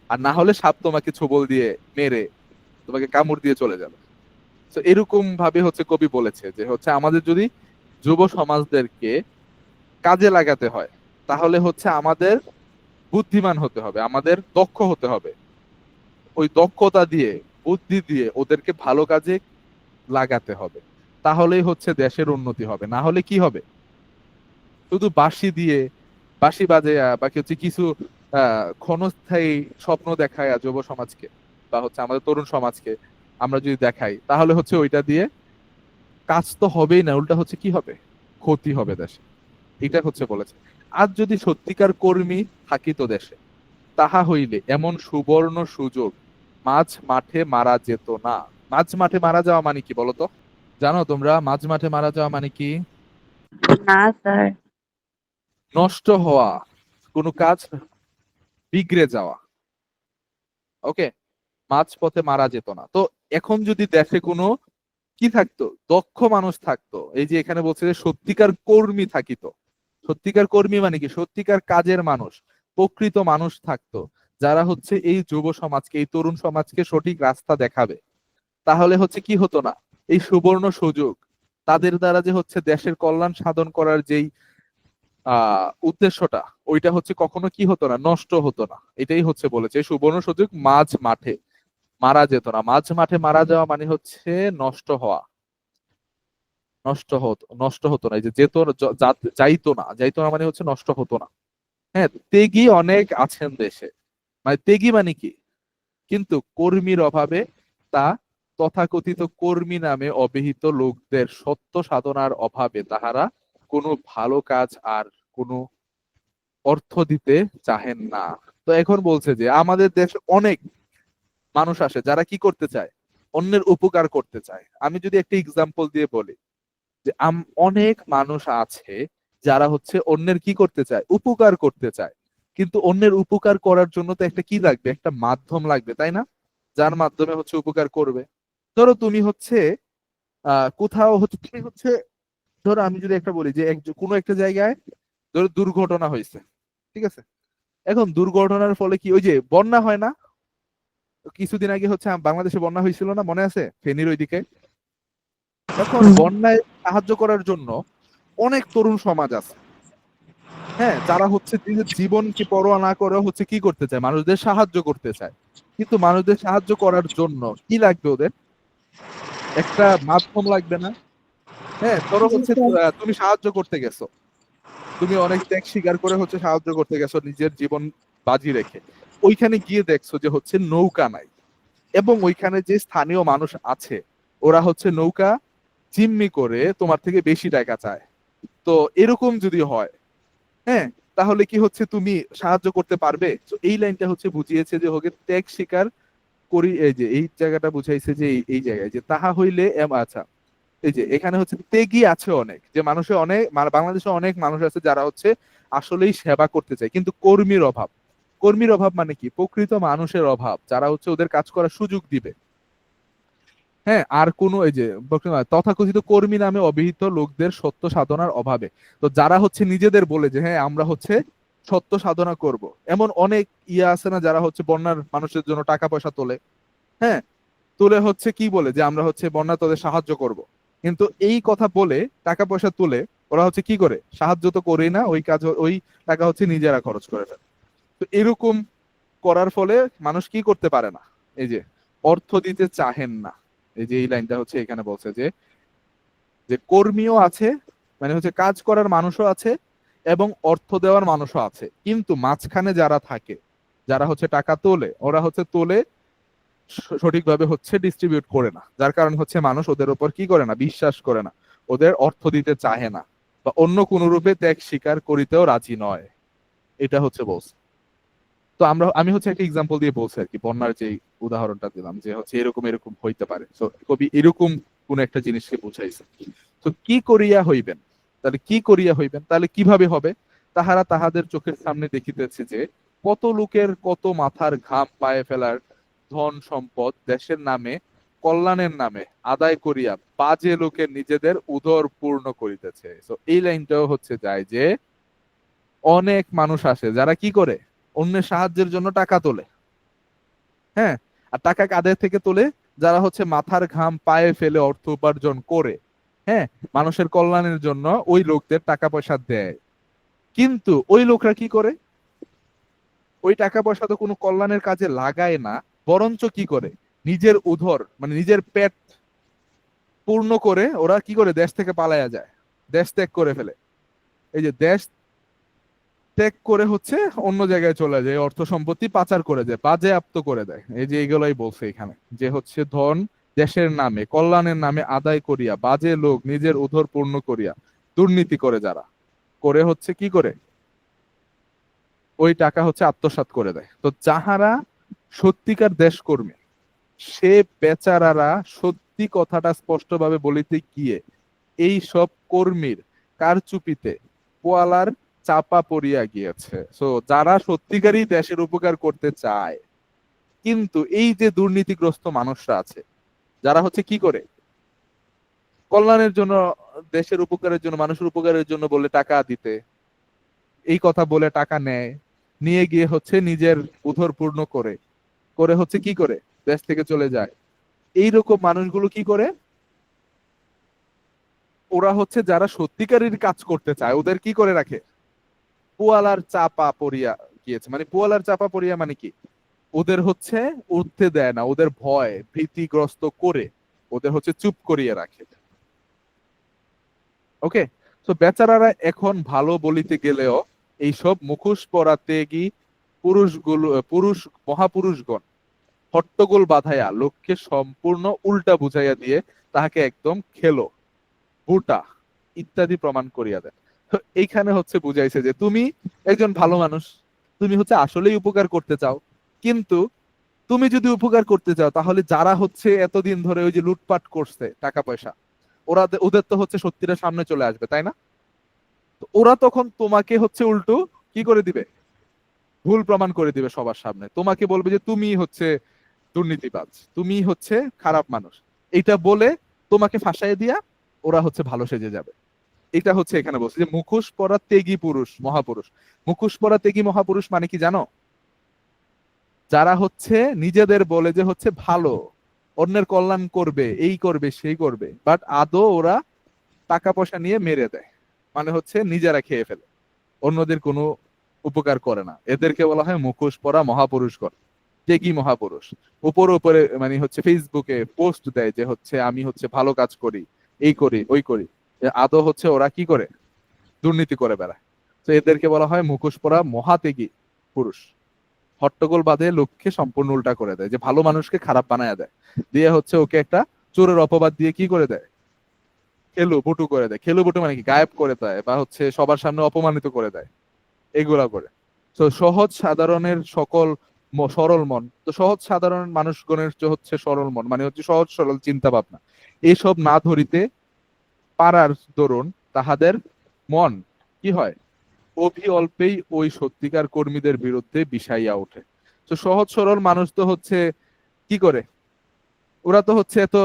আর না হলে সাপ তোমাকে ছোবল দিয়ে মেরে তোমাকে কামড় দিয়ে চলে যাবে। তো এরকম ভাবে হচ্ছে কবি বলেছে যে হচ্ছে আমাদের যদি যুব সমাজদেরকে কাজে লাগাতে হয় তাহলে হচ্ছে আমাদের বুদ্ধিমান হতে হবে, আমাদের দক্ষ হতে হবে। ওই দক্ষতা দিয়ে, বুদ্ধি দিয়ে ওদেরকে ভালো কাজে লাগাতে হবে। তাহলেই হচ্ছে দেশের উন্নতি হবে। না হলে কি হবে, শুধু বাঁশি দিয়ে, বাঁশি বাজাইয়া বাকি হচ্ছে কিছু ক্ষণস্থায়ী স্বপ্ন দেখায় যুব সমাজকে বা হচ্ছে আমাদের তরুণ সমাজকে আমরা যদি দেখাই তাহলে হচ্ছে ওইটা দিয়ে কাজ তো হবেই না, উল্টা হচ্ছে কি হবে, ক্ষতি হবে দেশে। এটা হচ্ছে বলেছে। আজ যদি সত্যিকার কর্মী থাকিত দেশে, তাহা হইলে এমন সুবর্ণ সুযোগ মাঝ মাঠে মারা যেত না। মাঝ মাঠে মারা যাওয়া মানে কি বলতো? জানো তোমরা মাঝ মাঠে মারা যাওয়া মানে কি? না স্যার। নষ্ট হওয়া, কোনো কাজ বিগড়ে যাওয়া। ওকে, মাঝপথে মারা যেত না। তো এখন যদি দেশে কোনো কি থাকতো, দক্ষ মানুষ থাকতো, এই যে এখানে বলছে যে সত্যিকার কর্মী থাকিত। সত্যিকার কর্মী মানে কি, সত্যিকার কাজের মানুষ, প্রকৃত মানুষ থাকতো, যারা হচ্ছে এই যুব সমাজকে, এই তরুণ সমাজকে সঠিক রাস্তা দেখাবে। তাহলে হচ্ছে কি হতো না, এই সুবর্ণ সুযোগ তাদের দ্বারা যে হচ্ছে দেশের কল্যাণ সাধন করার যেই উদ্দেশ্যটা, ওইটা হচ্ছে কখনো কি হতো না, নষ্ট হতো না। এটাই হচ্ছে বলেছে এই সুবর্ণ সুযোগ মাঝ মাঠে মারা যেত না। মাঝ মাঠে মারা যাওয়া মানে হচ্ছে নষ্ট হওয়া, নষ্ট হতো না। এই যে যেত যাইতো না, যাইতো না মানে হচ্ছে নষ্ট হতো না। হ্যাঁ, ত্যাগী অনেক আছেন দেশে, মানে ত্যাগী মানে কি, কিন্তু কর্মীর অভাবে তা তথাকথিত কর্মী নামে অভিহিত লোকদের সত্য সাধনার অভাবে তাহারা কোনো ভালো কাজ আর কোনো অর্থ দিতে চাহেন না। তো এখন বলছে যে আমাদের দেশে অনেক মানুষ আসে যারা কি করতে চায়, অন্যের উপকার করতে চায়। আমি যদি একটা এক্সাম্পল দিয়ে বলি যে অনেক মানুষ আছে যারা হচ্ছে অন্যের কি করতে চায়, উপকার করতে চায়। কিন্তু অন্যের উপকার করার জন্য তো একটা কি লাগবে, একটা মাধ্যম লাগবে, তাই না? যার মাধ্যমে হচ্ছে উপকার করবে। ধরো তুমি হচ্ছে কোথাও হচ্ছে তুমি হচ্ছে, ধরো আমি যদি একটা বলি যে কোনো একটা জায়গায় ধরো দুর্ঘটনা হয়েছে, ঠিক আছে? এখন দুর্ঘটনার ফলে কি, ওই যে বন্যা হয় না, কিছুদিন আগে হচ্ছে বাংলাদেশে বন্যা হয়েছিল না, মনে আছে, ফেনীর ওইদিকে? এখন বন্যায় সাহায্য করার জন্য অনেক তরুণ সমাজ আছে, হ্যাঁ, যারা হচ্ছে নিজের জীবনকে পরোয়া না করে হচ্ছে কি করতে চায়, মানুষদের সাহায্য করতে চায়। কিন্তু মানুষদের সাহায্য করার জন্য কি লাগবে ওদের, একটা মাধ্যম লাগবে না? হ্যাঁ, ধরো হচ্ছে তুমি সাহায্য করতে গেছো, তুমি অনেক ত্যাগ স্বীকার করে হচ্ছে সাহায্য করতে গেছো নিজের জীবন বাজি রেখে। ওইখানে গিয়ে দেখছো যে হচ্ছে নৌকা নাই, এবং ওইখানে যে স্থানীয় মানুষ আছে ওরা হচ্ছে নৌকা জিম্মি করে তোমার থেকে বেশি টাকা চায়। তো এরকম যদি হয়, হ্যাঁ, তাহলে কি হচ্ছে তুমি সাহায্য করতে পারবে? তো এই লাইনটা হচ্ছে বুঝিয়েছে যে হোকে ত্যাগ স্বীকার করি, এই যে এই জায়গাটা বুঝাইছে যে এই জায়গায় যে তাহা হইলে আচ্ছা, এই যে এখানে হচ্ছে ত্যাগী আছে অনেক, যে মানুষের অনেক বাংলাদেশে অনেক মানুষ আছে যারা হচ্ছে আসলেই সেবা করতে চায়, কিন্তু কর্মীর অভাব। কর্মীর অভাব মানে কি, প্রকৃত মানুষের অভাব যারা হচ্ছে ওদের কাজ করার সুযোগ দিবে। হ্যাঁ, আর কোন এই যে তথাকথিত কর্মী নামে অভিহিত লোকদের সত্য সাধনার অভাবে। তো যারা হচ্ছে নিজেদের বলে যে হ্যাঁ আমরা হচ্ছে সত্য সাধনা করব, এমন অনেক ইয়ে আছে না যারা হচ্ছে বন্যার মানুষের জন্য টাকা পয়সা তোলে। হ্যাঁ, তুলে হচ্ছে কি বলে যে আমরা হচ্ছে বন্যা তোদের সাহায্য করব, কিন্তু এই কথা বলে টাকা পয়সা তুলে ওরা হচ্ছে কি করে, সাহায্য তো করেই না, ওই কাজ ওই টাকা হচ্ছে নিজেরা খরচ করে ফেলে। তো এরকম করার ফলে মানুষ কি করতে পারে না, এই যে অর্থ দিতে চাহেন না। এই যে এই লাইনটা হচ্ছে এখানে বলছে যে যে কর্মীও আছে, মানে হচ্ছে কাজ করার মানুষও আছে এবং অর্থ দেওয়ার মানুষও আছে, কিন্তু মাঝখানে যারা থাকে, যারা হচ্ছে টাকা তোলে, ওরা হচ্ছে তোলে সঠিকভাবে হচ্ছে ডিস্ট্রিবিউট করে না, যার কারণে হচ্ছে মানুষ ওদের উপর কি করে না, বিশ্বাস করে না, ওদের অর্থ দিতে চাহে না, বা অন্য কোন রূপে ত্যাগ স্বীকার করিতেও রাজি নয়, এটা হচ্ছে বলছে। তো আমি হচ্ছে একটা এক্সাম্পল দিয়ে বলছি আর কি, বন্যার যে উদাহরণটা দিলাম যে হচ্ছে এরকম এরকম হইতে পারে। তো কবি এরকম কোন একটা জিনিসকে বুঝাইছে। তো কি করিয়া হইবেন, তাহলে কি করিয়া হইবেন, তাহলে কিভাবে হবে? তাহারা তাহাদের চোখের সামনে দেখিতেছে যে কত লোকের কত মাথার ঘাম পায়ে ফেলার ধন সম্পদ দেশের নামে কল্যাণের নামে আদায় করিয়া বাজে লোকের নিজেদের উদর পূর্ণ করিতেছে। তো এই লাইনটাও হচ্ছে যায় যে অনেক মানুষ আসে যারা কি করে অন্যের সাহায্যের জন্য টাকা তোলে। হ্যাঁ, আর টাকা কাদের থেকে তোলে? যারা হচ্ছে মাথার ঘাম পায়ে ফেলে অর্থ উপার্জন করে, হ্যাঁ, মানুষের কল্যাণের জন্য ওই লোকদের টাকা পয়সা দেয়। কিন্তু ওই লোকরা কি করে? ওই টাকা পয়সা তো কোনো কল্যাণের কাজে লাগায় না, বরঞ্চ কি করে নিজের উদর মানে নিজের পেট পূর্ণ করে ওরা কি করে দেশ থেকে পালায়া যায়, দেশ ত্যাগ করে ফেলে। এই যে দেশ ত্যাগ করে হচ্ছে অন্য জায়গায় চলে যায়, অর্থ সম্পত্তি পাচার করে দেয়, বাজেয়াপ্ত করে দেয়। এই যে এগুলাই বলছে এখানে যে হচ্ছে ধন দেশের নামে কল্যাণের নামে আদায় করিয়া বাজে লোক নিজের উদর পূর্ণ করিয়া দুর্নীতি করে যারা করে হচ্ছে কি করে ওই টাকা হচ্ছে আত্মসাৎ করে দেয়। তো যাহারা সত্যিকার দেশকর্মী সে বেচারারা সত্যি কথাটা স্পষ্টভাবে বলিতে গিয়ে এই সব কর্মীর কারচুপিতে পোয়ালার চাপা পড়িয়া গিয়েছে। তো যারা সত্যিকারই দেশের উপকার করতে চায়, কিন্তু এই যে দুর্নীতিগ্রস্ত মানুষরা আছে যারা হচ্ছে কি করে কল্যাণের জন্য দেশের উপকারের জন্য মানুষের উপকারের জন্য বলে টাকা দিতে, এই কথা বলে টাকা নেয়, নিয়ে গিয়ে হচ্ছে নিজের উদর পূর্ণ করে করে হচ্ছে কি করে দেশ থেকে চলে যায়। এইরকম মানুষগুলো কি করে, ওরা হচ্ছে যারা সত্যিকারের কাজ করতে চায় ওদের কি করে রাখে, পোয়ালার চাপা পড়িয়া গিয়েছে। মানে পোয়ালার চাপা পড়িয়া মানে কি, ওদের হচ্ছে উঠতে দেয় না, ওদের ভয় ভীতিগ্রস্ত করে ওদের হচ্ছে চুপ করিয়ে রাখে। ওকে, তো বেচারারা এখন ভালো বলিতে গেলেও এইসব মুখোশ পরা ত্যাগী পুরুষ মহাপুরুষগণ হট্টগোল বাঁধাইয়া লোককে সম্পূর্ণ উল্টা বুঝাইয়া দিয়ে তাহাকে একদম খেলো বুটা ইত্যাদি প্রমাণ করিয়া দেয়। তো এইখানে হচ্ছে বুঝাইছে যে তুমি একজন ভালো মানুষ, তুমি হচ্ছে আসলেই উপকার করতে চাও, কিন্তু তুমি যদি উপকার করতে চাও তাহলে যারা হচ্ছে এতদিন ধরে ওই যে লুটপাট করছে টাকা পয়সা, ওদের তো হচ্ছে সত্যিটা সামনে চলে আসবে, তাই না? তো ওরা তখন তোমাকে হচ্ছে উল্টো কি করে দিবে, ভুল প্রমাণ করে দিবে সবার সামনে, তোমাকে বলবে যে তুমি হচ্ছে দুর্নীতিবাজ, তুমি হচ্ছে খারাপ মানুষ, এটা বলে তোমাকে ফাঁসাই দিয়া ওরা হচ্ছে ভালো সেজে যাবে। এটা হচ্ছে এখানে বলছে যে মুখোশ পরা ত্যাগী পুরুষ মহাপুরুষ। মুখোশ পরা ত্যাগী মহাপুরুষ মানে কি জানো? যারা হচ্ছে নিজেদের বলে যে হচ্ছে ভালো, অন্যের কল্যাণ করবে, এই করবে সেই করবে, বাট আদৌ ওরা টাকা পয়সা নিয়ে মেরে দেয়, মানে হচ্ছে নিজেরা খেয়ে ফেলে, অন্যদের কোনো উপকার করে না। এদেরকে বলা হয় মুখোশ পরা মহাপুরুষগণ, ত্যাগী মহাপুরুষ। উপরে উপরে মানে হচ্ছে ফেসবুকে পোস্ট দেয় যে হচ্ছে আমি হচ্ছে ভালো কাজ করি, এই করি ওই করি, আদৌ হচ্ছে ওরা কি করে, দুর্নীতি করে বেড়ায়। তো এদেরকে বলা হয় মুখোশ পরা মহাত্যাগী পুরুষ। হট্টগোল বাঁধে লোককে সম্পূর্ণ উল্টা করে দেয়, যে ভালো মানুষকে খারাপ বানায় দেয়, দিয়ে হচ্ছে ওকে একটা চোরের অপবাদ দিয়ে কি করে দেয়, খেলু বটু করে দেয়। খেলু বটু মানে কি, গায়েব করে দেয় বা হচ্ছে সবার সামনে অপমানিত করে দেয়, এগুলা করে। তো সহজ সাধারণের সকল সরল মন, তো সহজ সাধারণ মানুষগণের যে হচ্ছে সরল মন মানে হচ্ছে সহজ সরল চিন্তা ভাবনা, এসব না ধরিতে পারার দরুন তাহাদের মন কি হয়, অভি অল্পেই ওই সত্যিকার কর্মীদের বিরুদ্ধে বিষাইয়া ওঠে। তো সহজ সরল মানুষ তো হচ্ছে কি করে, ওরা তো হচ্ছে এত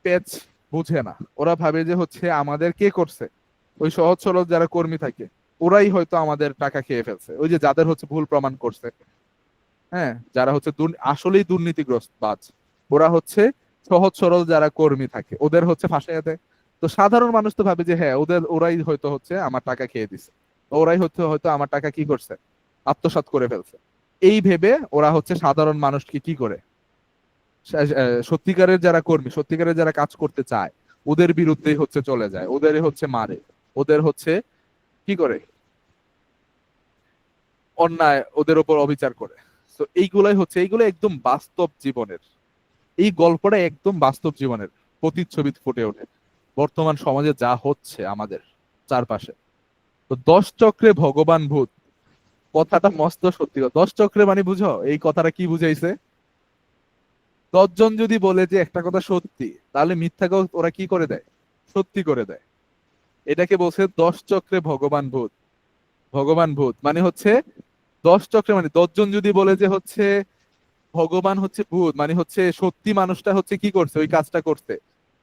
পেচ বুঝে না, ওরা ভাবে যে হচ্ছে আমাদের কে করছে, ওই সহজ সরল যারা কর্মী থাকে ওরাই হয়তো আমাদের টাকা খেয়ে ফেলছে, ওই যে যাদের হচ্ছে ভুল প্রমাণ করছে, হ্যাঁ, যারা হচ্ছে আসলেই দুর্নীতিগ্রস্ত বাজ, ওরা হচ্ছে সহজ সরল যারা কর্মী থাকে ওদের হচ্ছে ফাঁসাইয়া দেয়। তো সাধারণ মানুষ তো ভাবে যে হ্যাঁ ওরাই হয়তো হচ্ছে আমার টাকা খেয়ে দিছে, ওরাই হচ্ছে হয়তো আমার টাকা কি করছে, আত্মসাৎ করে ফেলছে। এই ভেবে ওরা হচ্ছে সাধারণ মানুষকে কি করে, সত্যিকারের যারা কর্মী সত্যিকারের যারা কাজ করতে চায় ওদের বিরুদ্ধেই হচ্ছে চলে যায়, ওদের হচ্ছে মারে, ওদের হচ্ছে কি করে অন্যায় ওদের উপর অবিচার করে। তো এইগুলো একদম বাস্তব জীবনের, এই গল্পটা একদম বাস্তব জীবনের প্রতিচ্ছবি ফুটে ওঠে বর্তমান সমাজে যা হচ্ছে আমাদের। চারপাশে। তো 10 চক্রে ভগবান ভূত কথাটা মস্ত সত্যি কথা। 10 চক্রে মানে বুঝো এই কথাটা কি বুঝাইছে? 10 জন যদি বলে যে একটা কথা সত্যি, তাহলে মিথ্যাকেও ওরা কি করে দেয়? সত্যি করে দেয়। এটাকে বলছে 10 চক্রে ভগবান ভূত। ভগবান ভূত মানে হচ্ছে 10 চক্রে, মানে 10 জন যদি বলে যে হচ্ছে ভগবান হচ্ছে ভূত, মানে হচ্ছে সত্যি মানুষটা হচ্ছে কি করছে, ওই কাজটা করছে,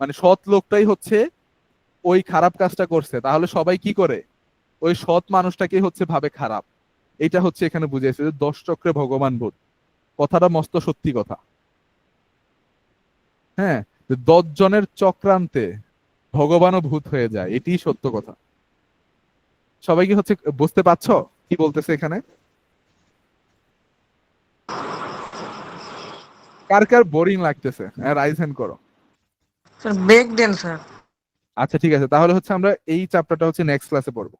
মানে সৎ লোকটাই হচ্ছে ওই খারাপ কাজটা করছে, তাহলে সবাই কি করে? ওই সৎ মানুষটাকে হচ্ছে ভাবে খারাপ। এটা হচ্ছে এখানে বুঝাইছে যে 10 চক্রে ভগবান ভূত কথাটা মস্ত সত্যি কথা। হ্যাঁ, 10 জনের চক্রান্তে ভগবানও ভূত হয়ে যায়, এটিই সত্য কথা। সবাই কি হচ্ছে বুঝতে পারছো কি বলতেছে এখানে? কার কার বোরিং লাগতেছে? হ্যাঁ, রাইজ হ্যান্ড করো। স্যার ব্রেক দেন স্যার। আচ্ছা ঠিক আছে, তাহলে হচ্ছে আমরা এই চ্যাপ্টারটা হচ্ছে নেক্সট ক্লাসে পড়বো।